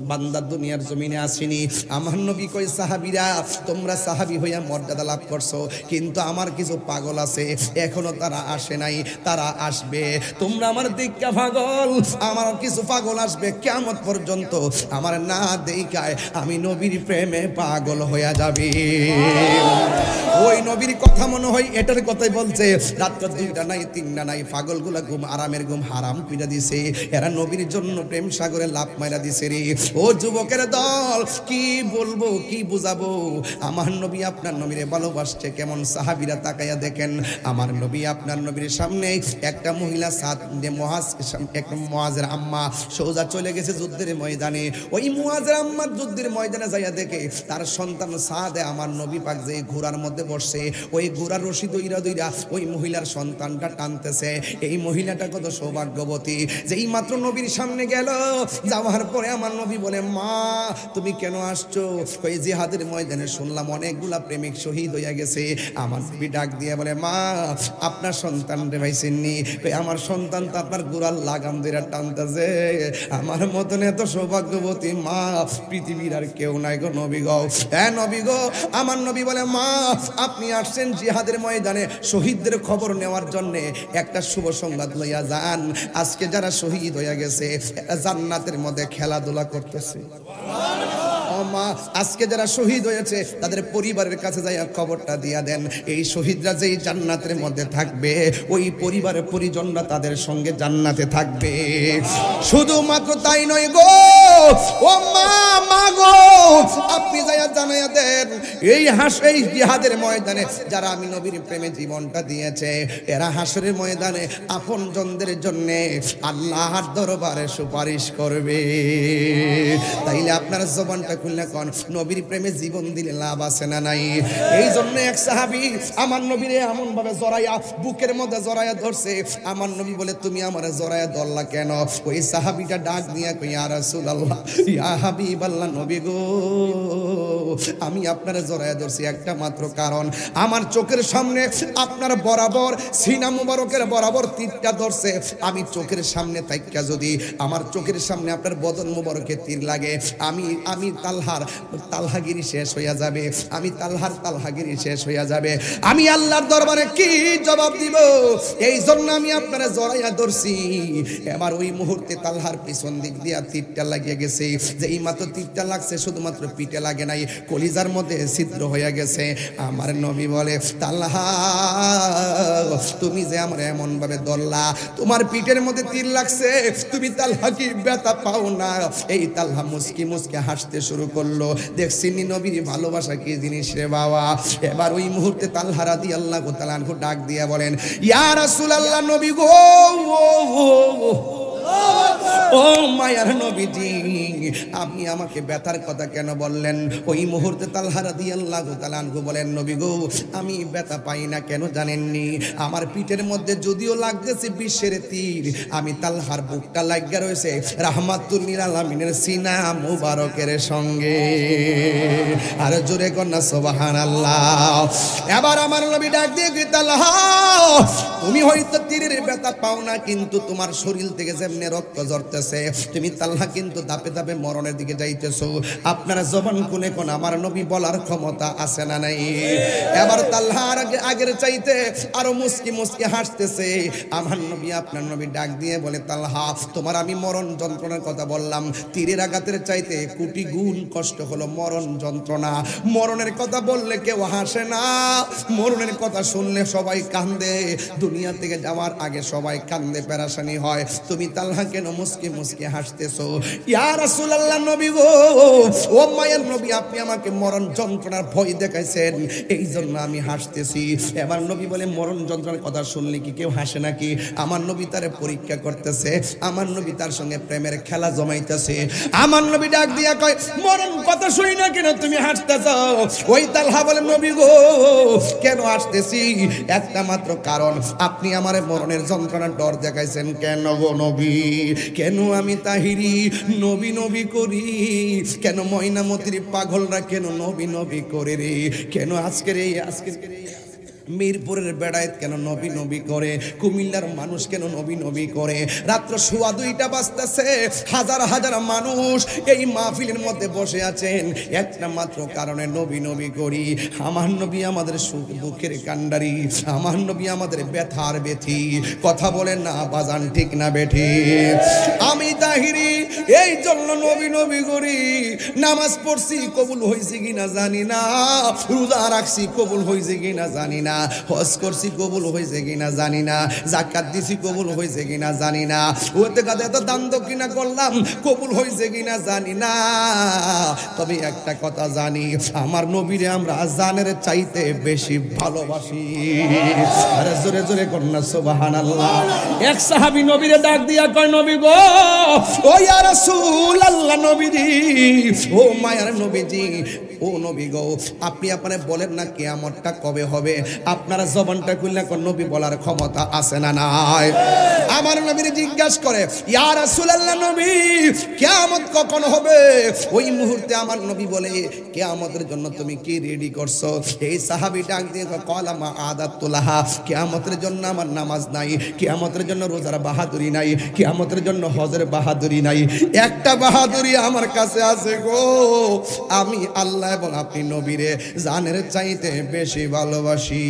বান্দা দুনিয়ার জমিনে আসেনি। আমার নবী কই, সাহাবীরা তোমরা সাহাবী হইয়া মর্যাদা লাভ করছো, কিন্তু আমার কিছু পাগল আছে এখনো তারা আসে নাই, তারা আসবে। তোমরা আমার দেখা পাগল, আমার কিছু পাগল আসবে কিয়ামত পর্যন্ত, আমার না দেখায় আমি নবীর প্রেমে পাগল হইয়া যাবে। ওই নবীর কথা মনে হয় এটার কথাই বলছে, রাত 2টা নাই 3টা নাই পাগলগুলা ঘুম আরামের ঘুম হারাম কইরা দিছে, এরা নবীর জন্য প্রেম সাগরে লাভ মাইরা দিছে রে। ও যুবকের দল, কি বলবো কি বুঝাবো? আমার নবী আপনার নবীরে ভালোবাসছে কেমন, সাহাবীরা তাকাইয়া দেখেন। আমার নবী আপনার নবীর সামনে একটা মহিলা মুআজের আম্মা সোজা চলে গেছে যুদ্ধের ময়দানে। ওই মুআজের আম্মা যুদ্ধের ময়দানে যাইয়া দেখে তার সন্তান সাদে আমার নবী পাক যে ঘোড়ার মধ্যে বসছে, ওই ঘোড়ার রশি দইরা ওই মহিলার সন্তানটা টানতেছে। এই মহিলাটা কত সৌভাগ্যবতী, যেই মাত্র নবীর সামনে গেল, যাওয়ার পরে আমার নবী বলে মা তুমি কেন আসছো? ওই জিহাদের ময়দানে শুনলাম অনেকগুলা প্রেমিক শহীদ হয়ে গেছে। আমার নবী ডাক দিয়ে বলে মা আপনার সন্তান রে ভাইছেননি? আমার সন্তান তো আপনার গোড়ার লাগাম দিয়ে টানতেছে। আমার মতন এত সৌভাগ্যবতী মা পৃথিবীর আর কেউ নাই গো নবী গো। হ্যাঁ নবী গো। আমার নবী বলে মা আপনি আসছেন জিহাদের ময়দানে শহীদদের খবর নেওয়ার জন্য, একটা শুভ সংবাদ লইয়া যান। আজকে যারা শহীদ হয়ে গেছে জান্নাতের মধ্যে খেলাধুলা করতেছে। মা আজকে যারা শহীদ হয়েছে তাদের পরিবারের কাছে যাইয়া খবরটা দিয়া দেন, এই শহীদরা যেই জান্নাতের মধ্যে থাকবে ওই পরিবারের পরিজনরা তাদের সঙ্গে জান্নাতে থাকবে। শুধুমাত্র তাই নয় গো ও মা, মা গো আপনি যাইয়া জানাইয়া দেন এই এই জিহাদের ময়দানে যারা আমি নবীর প্রেমে জীবনটা দিয়েছে এরা হাসরের ময়দানে আপনজনদের জন্য আল্লাহর দরবারে সুপারিশ করবে। তাইলে আপনার জবানটা খুললে কোন নবীর প্রেমে জীবন দিলে লাভ আছে না নাই? এই জন্য এক সাহাবী আমার নবীরে এমন ভাবে জড়াইয়া বুকের মধ্যে জড়াইয়া ধরছে। আমার নবী বলে তুমি আমারে জড়াইয়া ধরলা কেন? ওই সাহাবীটা ডাক দিয়া কই ইয়া রাসূলুল্লাহ ইয়া হাবিবাল্লাহ নবী গো আমি আপনারে জড়াইয়া ধরছি একটা মাত্র কারণ, আমার চোখের সামনে আপনার বরাবর সিনা মুবারকের বরাবর তীরটা ধরছে। আমি চোখের সামনে তাইকা যদি আমার চোখের সামনে আপনার বদন মুবারকে তীর লাগে আমি তালহাগিরি শেষ হইয়া যাবে, আমি তালহাগিরি শেষ হইয়া যাবে। আমি আল্লাহর দরবারে কি জবাব দিব? এই জন্য আমি আপনারা জড়াইয়া ধরছি। এবার ওই মুহূর্তে তালহার পিছন দিক দিয়া তীরটা লাগিয়ে গেছে। যে এই মাত্র তীরটা লাগছে শুধুমাত্র পিঠে লাগে নাই, কলিজার মধ্যে ছিদ্র হইয়া গেছে। আমার নবী বলে তালহা তুমি যে আমার এমন ভাবে ধরলা, তোমার পিঠের মধ্যে তীর লাগছে, তুমি তালহা কি ব্যথা পাও না? এই তালহা মুস্কি মুস্কি হাসতে শুরু করলো। দেখছিনি নবীর ভালোবাসা কি জিনিস রে বাবা। এবার ওই মুহূর্তে তালহা রাদিয়াল্লাহু তাআলা আনহু ডাক দিয়া বলেন ইয়া রাসূলুল্লাহ নবী গো ও মায়ার নবীজি আপনি আমাকে ব্যথার কথা কেন বললেন? ওই মুহূর্তে তালহা রাদিয়াল্লাহু তাআলা আনহু বলেন নবী গো আমি ব্যথা পাই না কেন জানেননি? আমার পিঠের মধ্যে যদিও লাগতেছে বিশ্বের তীর, আমি তালহার বুকটা লাগিয়া রয়েছে রাহমাতুল লিল আলামিনের সিনা মুবারকের সঙ্গে। আর জোরে কন্যা সুবহানাল্লাহ। এবার আমার নবী ডাক দিয়ে কই তালহা তুমি হয়তো তীরের ব্যথা পাও না, কিন্তু তোমার শরীর থেকে যেমনি রক্ত ঝরতেছে তুমি তালহা কিন্তু ধাপে ধাপে মরণের দিকে যাইতেছো। আপনারা জবান খুলে কোন আমার নবী বলার ক্ষমতা আছে না নাই? এবার তালহা আগের চাইতে আরো মুস্কি মুস্কি হাসতেছে। আমার নবী আপনার নবী ডাক দিয়ে বলে তালহা তোমার আমি মরণ যন্ত্রণার কথা বললাম, তীরের আঘাতের চাইতে কোটি গুণ কষ্ট হলো মরণ যন্ত্রণা। মরণের কথা বললে কেউ হাসে না, মরণের কথা শুনলে সবাই কান্দে। দুনিয়া থেকে যাওয়ার আগে সবাই কান্দে, পেরেশানি হয়। তুমি তালহা কেন মুস্কি মুস্কি হাসতেছো? ইয়া রাসূলুল্লাহ নবী গো ও মায়ের নবী আপনি আমাকে মরণ যন্ত্রণার ভয় দেখাইছেন এই জন্য আমি হাসতেছি। এবার নবী বলে মরণ যন্ত্রণার কথা শুনলে কি কেউ হাসে নাকি? আমার নবী তারে পরীক্ষা করতেছে, আমার নবী তার সঙ্গে প্রেমের খেলা জমাইতেছে। আমার নবী ডাক দিয়া কয় মরণ কথা শুনি না কেন তুমি হাসতেছো? ওই তালহা বলে নবী গো কেন হাসতেছি? একটা মাত্র কারণ, আপনি আমারে মরণের যন্ত্রণার ডর দেখাইছেন কেন গো নবী? কেন আমি তাহিরি নবী নবী করি? কেন ময়নামতির পাগলরা কেন নবী নবী করে রে? কেন আজকের মিরপুরের বেড়ায়ত কেন নবী নবী করে? কুমিল্লার মানুষ কেন নবী নবী করে? রাত্র 2:15 বাজতেছে, হাজার হাজার মানুষ এই মাহফিলের মধ্যে বসে আছেন একটা মাত্র কারণে নবী নবী করি। আমার নবী আমাদের সুখ দুঃখের কান্ডারি, আমার নবী আমাদের ব্যথার ব্যথি। কথা বলেন না বাজান, ঠিক না বেঠি? আমি তাহিরি এই জন্য নবী নবী করি। নামাজ পড়ছি কবুল হয়েছে কিনা জানি না, রোজা রাখছি কবুল হয়েছে কিনা জানি না, হজ করছি কবুল হয়েছে কিনা জানি না, যাকাত দিছি কবুল হয়েছে কিনা জানি না, ওতে কাদে তো দান দক্ষিণা করলাম কবুল হয়েছে কিনা জানি না। তবে একটা কথা জানি, আমার নবীরে আমরা জানের চাইতে বেশি ভালোবাসি। আরে জোরে জোরে কন্যা সুবহানাল্লাহ। এক সাহাবী নবীরে ডাক দিয়া কয় নবী গো ও ইয়া রাসূলুল্লাহ নবীজি, ও মায়ার নবীজি, ও নবী গো, আপনি আপনারে বলেন না কিয়ামতটা কবে হবে? আপনারা জবানটা খুললে কোন নবী বলার ক্ষমতা আছে না নাই? আমার নবীর জিজ্ঞাসা করে, ইয়া রাসূলুল্লাহ নবী, কিয়ামত কখন হবে? ওই মুহূর্তে আমার নবী বলে, কিয়ামতের জন্য তুমি কি রেডি করছো? এই সাহাবী ডাক দিয়ে কলা মা আদাতুল্লাহা, কিয়ামতের জন্য আমার নামাজ নাই, কিয়ামতের জন্য রোজার বাহাদুরি নাই, কিয়ামতের জন্য হজের বাহাদুরি নাই, একটা বাহাদুরি আমার কাছে আছে গো, আমি আল্লাহ এবং আপনি নবীরে জানের চাইতে বেশি ভালোবাসি।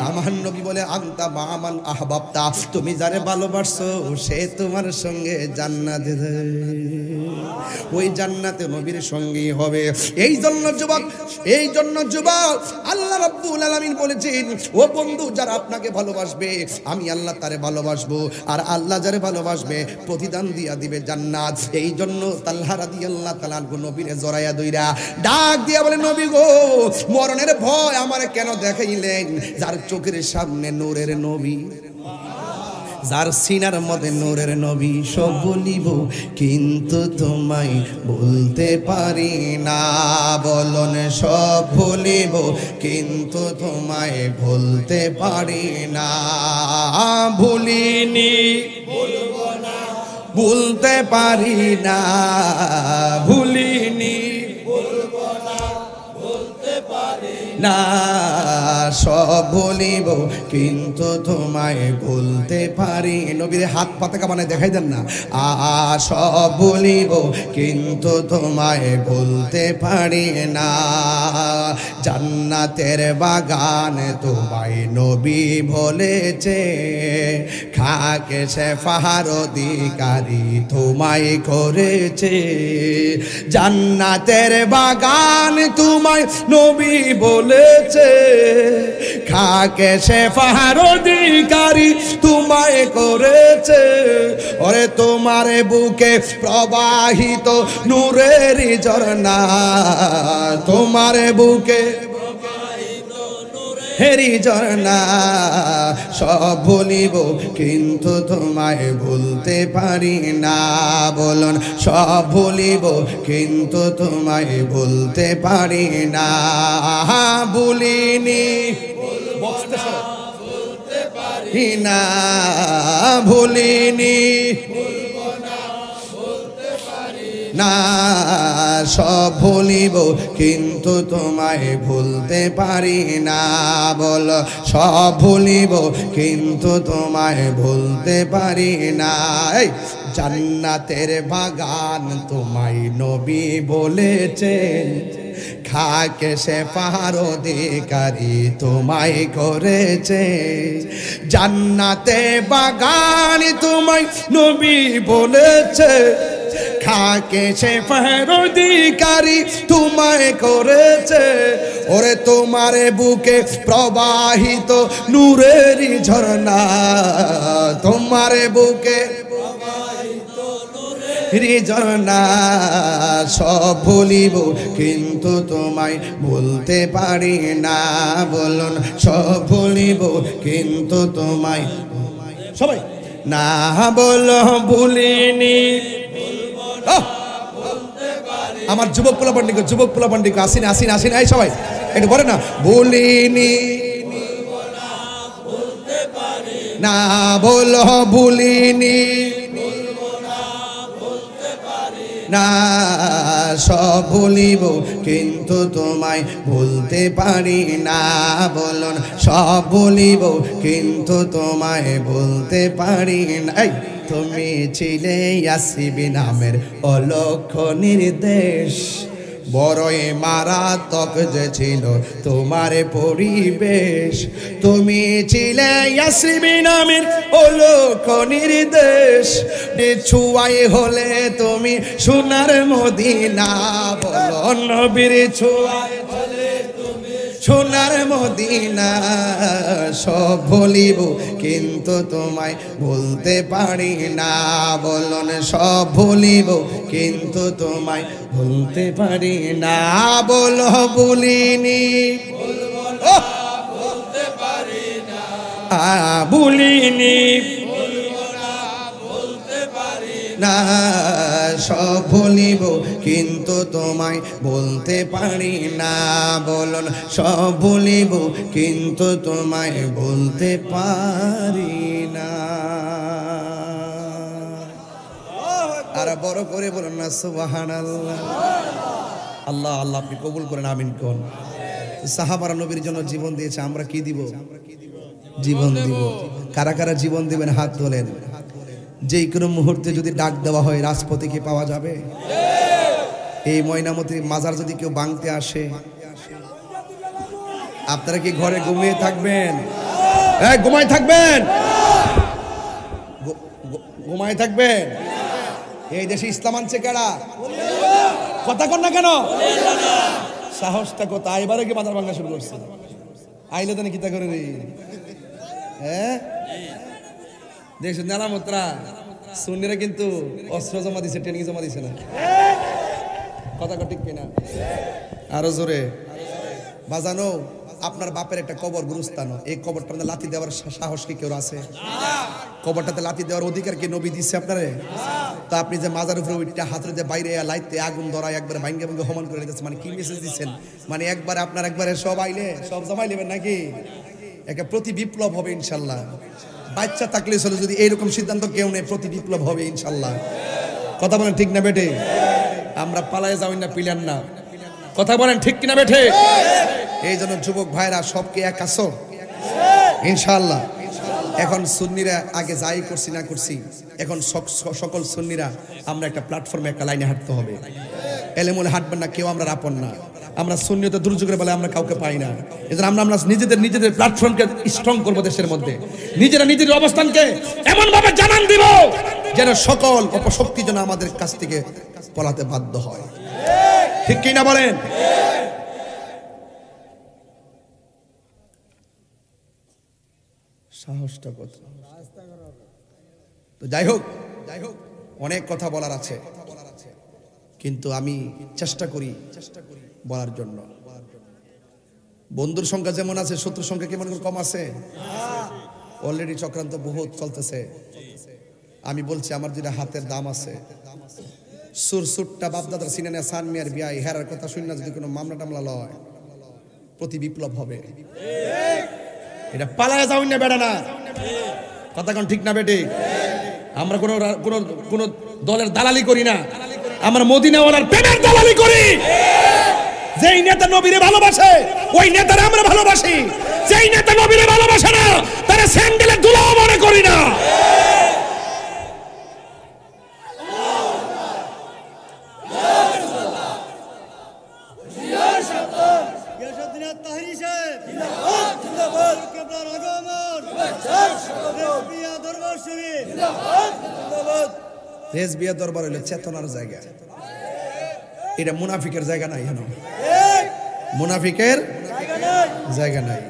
আমার নবী বলে, আনতা মামান আহবাবতা, তুমি যারে ভালোবাসছো সে তোমার সঙ্গে জান্নাতে, ওই জান্নাতে নবীর সঙ্গী হবে। এই জন্য যুবক আল্লাহ রাব্বুল আলামিন বলেছেন, ও বন্ধু, যারা আপনাকে ভালোবাসবে আমি আল্লাহ তারে ভালোবাসবো, আর আল্লাহ যারে ভালোবাসবে প্রতিদান দিয়া দিবে জান্নাত। এই জন্য তালহা রাদিয়াল্লাহু তাআলা নবীরে জড়াইয়া দইরা ডাক দিয়া বলে, নবী গো, মরণের ভয় আমার কেন দেখাইলেন? যার চোখের সামনে নূরের নবী, যার সিনার মধ্যে নূরের নবী, সব বলিব কিন্তু তোমায় বলতে পারি না। বলন সব বলিব কিন্তু তোমায় বলতে পারি না। ভুলিনি, বলবো না, বলতে পারি না। ভুলিনি, বলবো না, বলতে পারি না। সব বলিব কিন্তু তোমায় বলতে পারি। নবীর হাত পাতাকা বানায় দেখাই দেন না। সব বলিব কিন্তু তোমায় বলতে পারি না। জান্নাতের বাগান তোমায় নবী বলেছে, খাকে সে ফাহার অধিকারী তোমায় করেছে। জান্নাতের বাগান তোমায় নবী বলেছে, খাকে সে ফাহার অধিকারী তোমায় করেছে। ওরে তোমার বুকে প্রবাহিত নূরের ঝরনা, তোমার বুকে হেরি ঝরনা। সব ভুলিব কিন্তু তোমায় ভুলতে পারি না। বলুন সব ভুলিব কিন্তু তোমায় ভুলতে পারি না। ভুলিনি, বলতে পারি না। ভুলিনি না। সব ভুলিব কিন্তু তোমায় ভুলতে পারি না। বল সব ভুলিব কিন্তু তোমায় ভুলতে পারি না। জান্নাতের বাগান তোমায় নবী বলেছেন, খাকে সে ফাহার অধিকারী তোমায় করেছে। জান্নাতে বাগান তোমায় নবী বলেছে, খাকে সে ফাহার অধিকারী তোমায় করেছে। ওরে তোমার বুকে প্রবাহিত নূরের ঝরনা, তোমার বুকে ঝরনা। সব ভুলিব কিন্তু তোমায় ভুলতে পারি না। বলুন সব ভুলিব কিন্তু তোমায়, সবাই না বলো ভুলিনি। আমার যুবক পোলা পান্ডিক আসিন আসিন আসিন, এই সবাই একটু বলে না, ভুলিনি না। বলো ভুলিনি না। সব ভুলিব কিন্তু তোমায় ভুলতে পারি না। বলুন সব ভুলিব কিন্তু তোমায় ভুলতে পারি না। এই তুমি ছিলে ইয়াসিবি নামের অলক্ষ্য নির্দেশ, বড়ই মারাত্মক যে ছিল তোমার পরিবেশ। তুমি ছিলে ইয়াসিবি নামের অলক্ষ্য নির্দেশ, ছুঁয়াই হলে তুমি সোনার মদিনা। বলো নবীর ছুঁয়াই হলে তুমি সোনার মদিনা। সব ভুলিব কিন্তু তোমায় ভুলতে পারি না। বলুন সব ভুলিব কিন্তু তোমায় ভুলতে পারি না। বলো ভুলিনি, বলতে পারি না। ভুলিনি, বলতে পারি না, সব ভুলিব কিন্তু তোমায় বলতে পারি না। বলুন, সব ভুলিব কিন্তু তোমায় বলতে পারি না। আর বড় করে বলুন না সুবহানাল্লাহ। আল্লাহ আল্লাহ আপনি কবুল করেন, আমিন কোন। সাহাবারা নবীর জন্য জীবন দিয়েছে, আমরা কি দিব? জীবন দিব। কারা কারা জীবন দিবেন হাত তোলেন। যেই কোনো মুহূর্তে যদি ডাক দেওয়া হয় রাজপথে কি পাওয়া যাবে? এই ময়নামতির মাজার যদি কেউ ভাঙতে আসে, আপনারা কি ঘরে ঘুমিয়ে থাকবেন? ঘুমায় থাকবেন? ঘুমায় থাকবেন? এই দেশে ইসলাম আনছে কারা? কথা কন না কেন? সাহসটা কোথায়? এবারে কি মাজার ভাঙা শুরু করছে? আইলে তো কিতা করে রে? হ্যাঁ, দেশের নেলামতরা সুন্নিরা কিন্তু অস্ত্র জমা দিছে, ট্রেনিং জমা দিছে না। কথা ঠিক কিনা? আরো জোরে বাজানো। আপনার বাপের একটা কবর গুরুস্থান, এই কবরটাতে লাথি দেওয়ার সাহস কি কেউ আছে? কবরটাতে লাথি দেওয়ার অধিকার কি নবী দিচ্ছে আপনারে? তা আপনি যে মাজার উপরে উঠতে হাতের যে বাইরে লাইতে আগুন ধরায় একবার ভাঙ্গে ভাঙ্গে হমান করে দিতেছে, মানে কি মেসেজ দিচ্ছেন? মানে একবার আপনার একবারে সব আইলে সব জমাই নেবেন নাকি? একটা প্রতি বিপ্লব হবে ইনশাল্লাহ। বাচ্চা থাকলে চলে, যদি এইরকম সিদ্ধান্ত কেউ নেই, প্রতি বিপ্লব হবে ইনশাল্লাহ। কথা বলেন ঠিক না বেটে? আমরা পালায় যাই না, পিলান না। কথা বলেন ঠিক কিনা বেঠে? এই জন্য যুবক ভাইরা সবকে এক আসো ইনশাআল্লাহ। এখন সুন্নিরা আগে যাই করছি না করছি, এখন সকল সুন্নিরা আমরা একটা প্ল্যাটফর্মে একটা লাইনে হাঁটতে হবে। এলেমুলে হাঁটবেন না কেউ, আমরা আপন না। আমরা সুন্নিয়তে দুর্যোগের বলে আমরা কাউকে পাই না। এজন্য আমরা নিজেদের প্ল্যাটফর্মকে স্ট্রং করবো, দেশের মধ্যে নিজেরা নিজেদের অবস্থানকে এমন ভাবে জানান দিব যেন সকল অপশক্তি যেন আমাদের কাছ থেকে পলাতে বাধ্য হয়। ঠিক কি না বলেন? সাহসটা কত! তো যাই হোক অনেক কথা বলার আছে, কিন্তু আমি চেষ্টা করি বলার জন্য। বন্ধুর সংখ্যা যেমন আছে, শত্রুর সংখ্যা কেমন কম আছে? অলরেডি চক্রান্ত বহুত চলতেছে। আমি বলছি আমার যেটা হাতের দাম আছে, সুরসুটটা বাপদাদার সিনেমা সান মিয়ার বিয়া হেরার কথা শুনে যদি কোনো মামলা টামলা লয়, প্রতি বিপ্লব হবে। এটা পালায় যাও না বেড়া না। কথা কোন ঠিক না বেটে? আমরা কোন দলের দালালি করি না, আমরা মদিনাওয়ালার প্রেমের দালালি করি। যেই নেতা নবীরে ভালোবাসে ওই নেতারা আমরা ভালোবাসি, যেই নেতা নবীরে ভালোবাসে না তারা স্যান্ডেলের ধুলাও মনে করি না। রেজবিয়া দরবার হইল চেতনার জায়গা, এটা মুনাফিকের জায়গা নাই। কেন মুনাফিকের জায়গা নাই?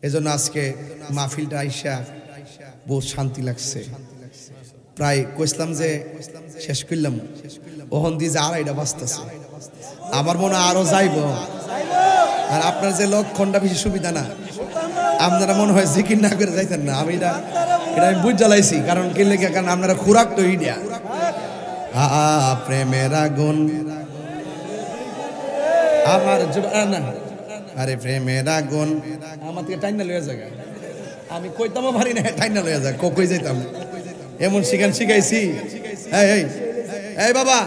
এজন্য আজকে মাহফিলটা আইসা বহুত শান্তি লাগছে। প্রায় কইসলাম যে শেষ করলাম, ওহন দিয়ে যে 2:30 বাজতেছে। আমার মনে আরো যাইব। আর আপনার যে লক্ষণটা বেশি সুবিধা না, আপনারা মনে হয় জিকির না করে যাইতেন না। আমি এটা আমি বুঝ জ্বালাইছি, কারণ কি লেগে, কারণ আপনারা খুরাক তো ইডিয়া প্রেমের আগুন আমার না। আরে প্রেমের আগুন আমার থেকে টাইনা লইয়া জায়গা, আমি কইতামও পারি না, টাইনা লইয়া যায় কই যাইতাম। এমন শিখাইছি। এই বাবা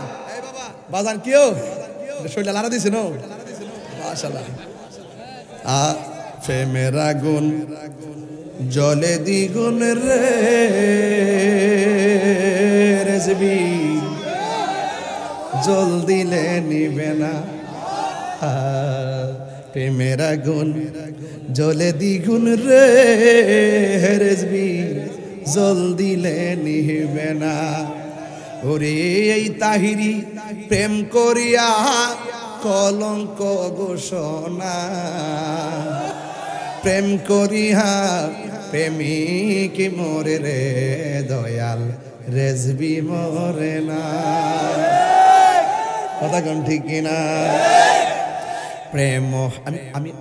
বাজান কেউ শরীরটা লাড়া দিছে নো মাশাআল্লাহ। প্রেমের আগুন জলে দ্বিগুণ রে রেজবি, জল দিলে নিবে না। প্রেমের আগুন জলে দ্বিগুণ রে রেজবি, জল দিলে নিবে না। ওরে এই তাহিরি প্রেম করিয়া কলঙ্ক ঘোষণা, প্রেম করিয়া প্রেমিক মরে রে দয়াল, রেজবি মরে না। কথা কোন ঠিক কিনা? প্রেম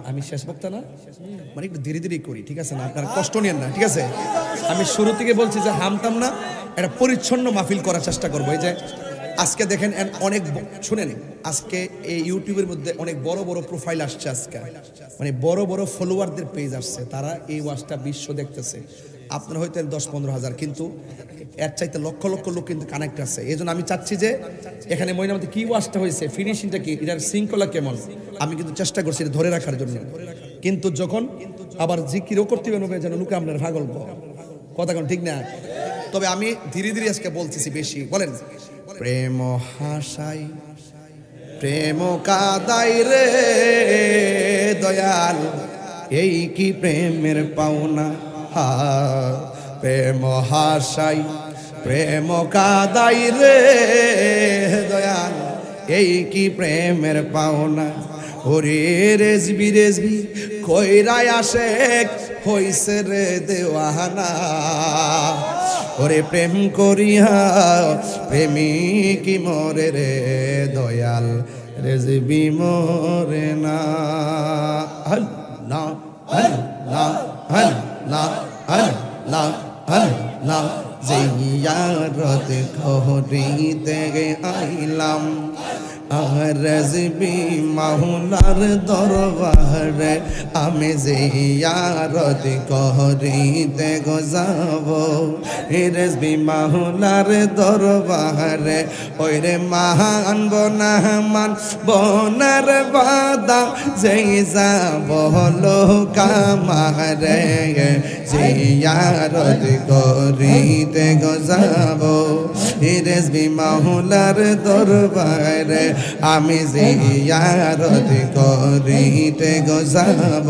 আমি শেষ বক্তা না, মানে একটু ধীরে ধীরে করি, ঠিক আছে না? আপনারা কষ্ট নেন না, ঠিক আছে? আমি শুরু থেকে বলছি যে হামতাম না, একটা পরিচ্ছন্ন মাহফিল করার চেষ্টা করবো। এই যে আজকে দেখেন অনেক শুনেন, আজকে এই ইউটিউবের মধ্যে অনেক বড় বড় প্রোফাইল আসছে, আজকে মানে বড় বড় ফলোয়ারদের পেজ আসছে, তারা এই ওয়াজটা বিশ্ব দেখতেছে। আপনার হয়তো 10-15 হাজার, কিন্তু এর চাইতে লক্ষ লক্ষ লোক কিন্তু কানেক্ট আছে। এই জন্য আমি চাচ্ছি যে এখানে মহিনামতে কি ওয়াজটা হয়েছে, ফিনিশিংটা কি, এটার শৃঙ্খলা কেমন, আমি কিন্তু চেষ্টা করছি এটা ধরে রাখার জন্য। কিন্তু যখন আবার জিকিরও করতে হবে যেন লোকে আপনার ভাগল কথা কোন ঠিক না। তবে আমি ধীরে ধীরে আজকে বলতেছি বেশি। বলেন প্রেম হাসাই প্রেম কাদাই রে দয়াল, এই কি প্রেমের পাওনা। প্রেম হাসাই প্রেম কাদাই রে দয়াল, এই কি প্রেমের পাওনা। ওরে রেজবি রেজবি কইরাই আশেক হইছে রে দেওয়ানা। ওরে প্রেম করিয়া প্রেমিকি মরে রে দয়াল, রেজবি মরে না। আল্লাহ আল্লাহ আল্লাহ আল্লাহ আল্লাহ, জিয়ারত করিতে আইলাম রেজবি মাওলার দরবারে, আমি জিয়ারত করিতে যাব রেজবি মাওলার দরবারে। ওই রে মানব না মানব না রে বাদা, যেই যাব লোকামারে, জিয়ারত করিতে যাব রেজবি মাওলার দরবারে, আমি জিয়ারত করিতে যাব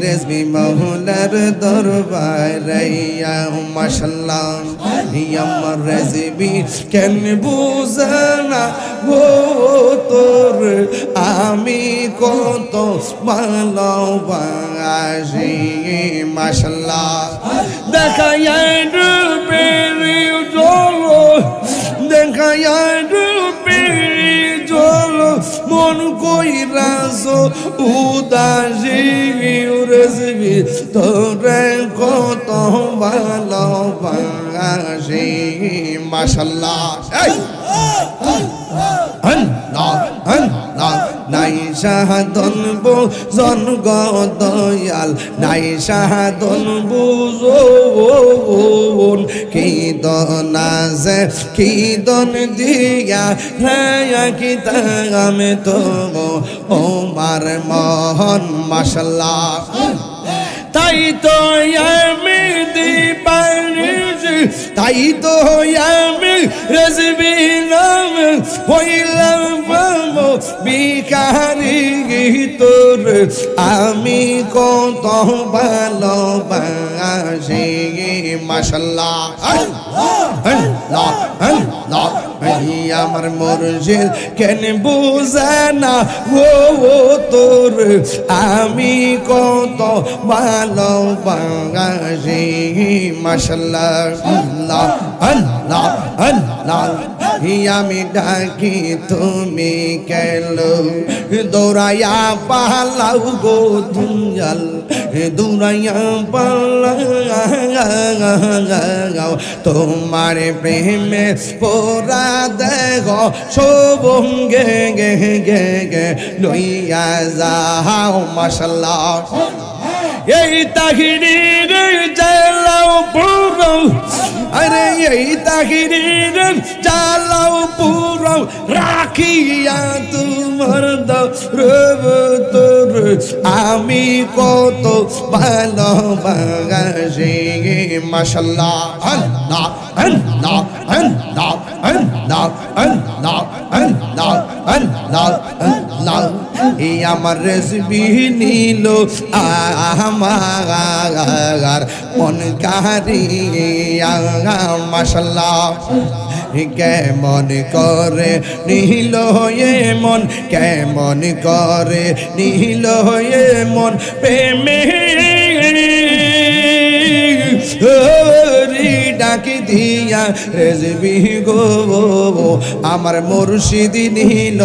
রেজবি মাওলার দরবারে। মাশাআল্লাহ আমার রেজবি কেন বুঝানা গো তোর, আমি কত ভালোবাসি। মাশাআল্লাহ দেখায় রূপের জলো, দেখায় রূপের জলো, মন কইরাছ উদাসী রেজবি তোরে কত ভালোবাসি। মাশাআল্লাহ নাই সাধন বুজন দয়াল, নাই সাধন বুজন, কি দন আছে কি দন দিয়া হ্যাঁ কি তামে তো ওমার মহন। মাশাআল্লাহ তাই তো আমি দিবানি, তাই তো আমি রেজবি নাম হইলাম বিকারি তোর, আমি কত ভালোবাসি। মাশাআল্লাহ আমার মুর্শিদ কেন বুঝে না ও তোর, আমি কত ভালোবাসি। মাশাআল্লাহ আল্লাহ আল্লাহ আল্লাহ, আমি ডাকি তুমি কেলো দৌড়াইয়া পালাও গো দুঞ্জাল, দৌড়াইয়া পালাও তোমার প্রেমে পোরা দেহ শোভম গে গে গে গে লইয়া যাও। মাশাআল্লাহ এই তাহিরির জ্বালাও পুরো, আরে এই তাহিরির জ্বালাও পুরো, রাখিয়া তোমার দরবার আমি কত ভালোবাসি। মাশাআল্লাহ আল্লাহ আল্লাহ আল্লাহ আল্লাহ আল্লাহ আল্লাহ আল্লাহ আল্লাহ, এই আমার রেজবি নিল আমার মন কারিয়া। মাশাআল্লাহ কেমন করে নিল এ মন, কেমন করে নিল এ মন প্রেমে ডাকি দিয়া রেজবি গো আমার মুর্শিদ নিল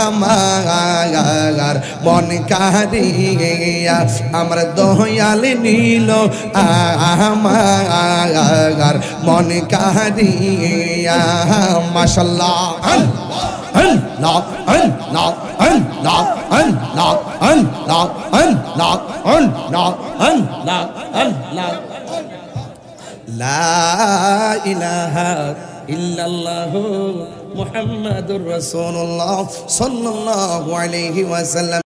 আমার মন কারিয়া আমার দয়াল নীল আমার মন কারিয়া মাশাআল্লাহ আল্লাহ আল্লাহ আল্লাহ আল্লাহ আল্লাহ আল্লাহ আল্লাহ আল্লাহ আল্লাহ লা ইলাহা ইল্লাল্লাহু মুহাম্মাদুর রাসূলুল্লাহ সাল্লাল্লাহু আলাইহি ওয়াসাল্লাম।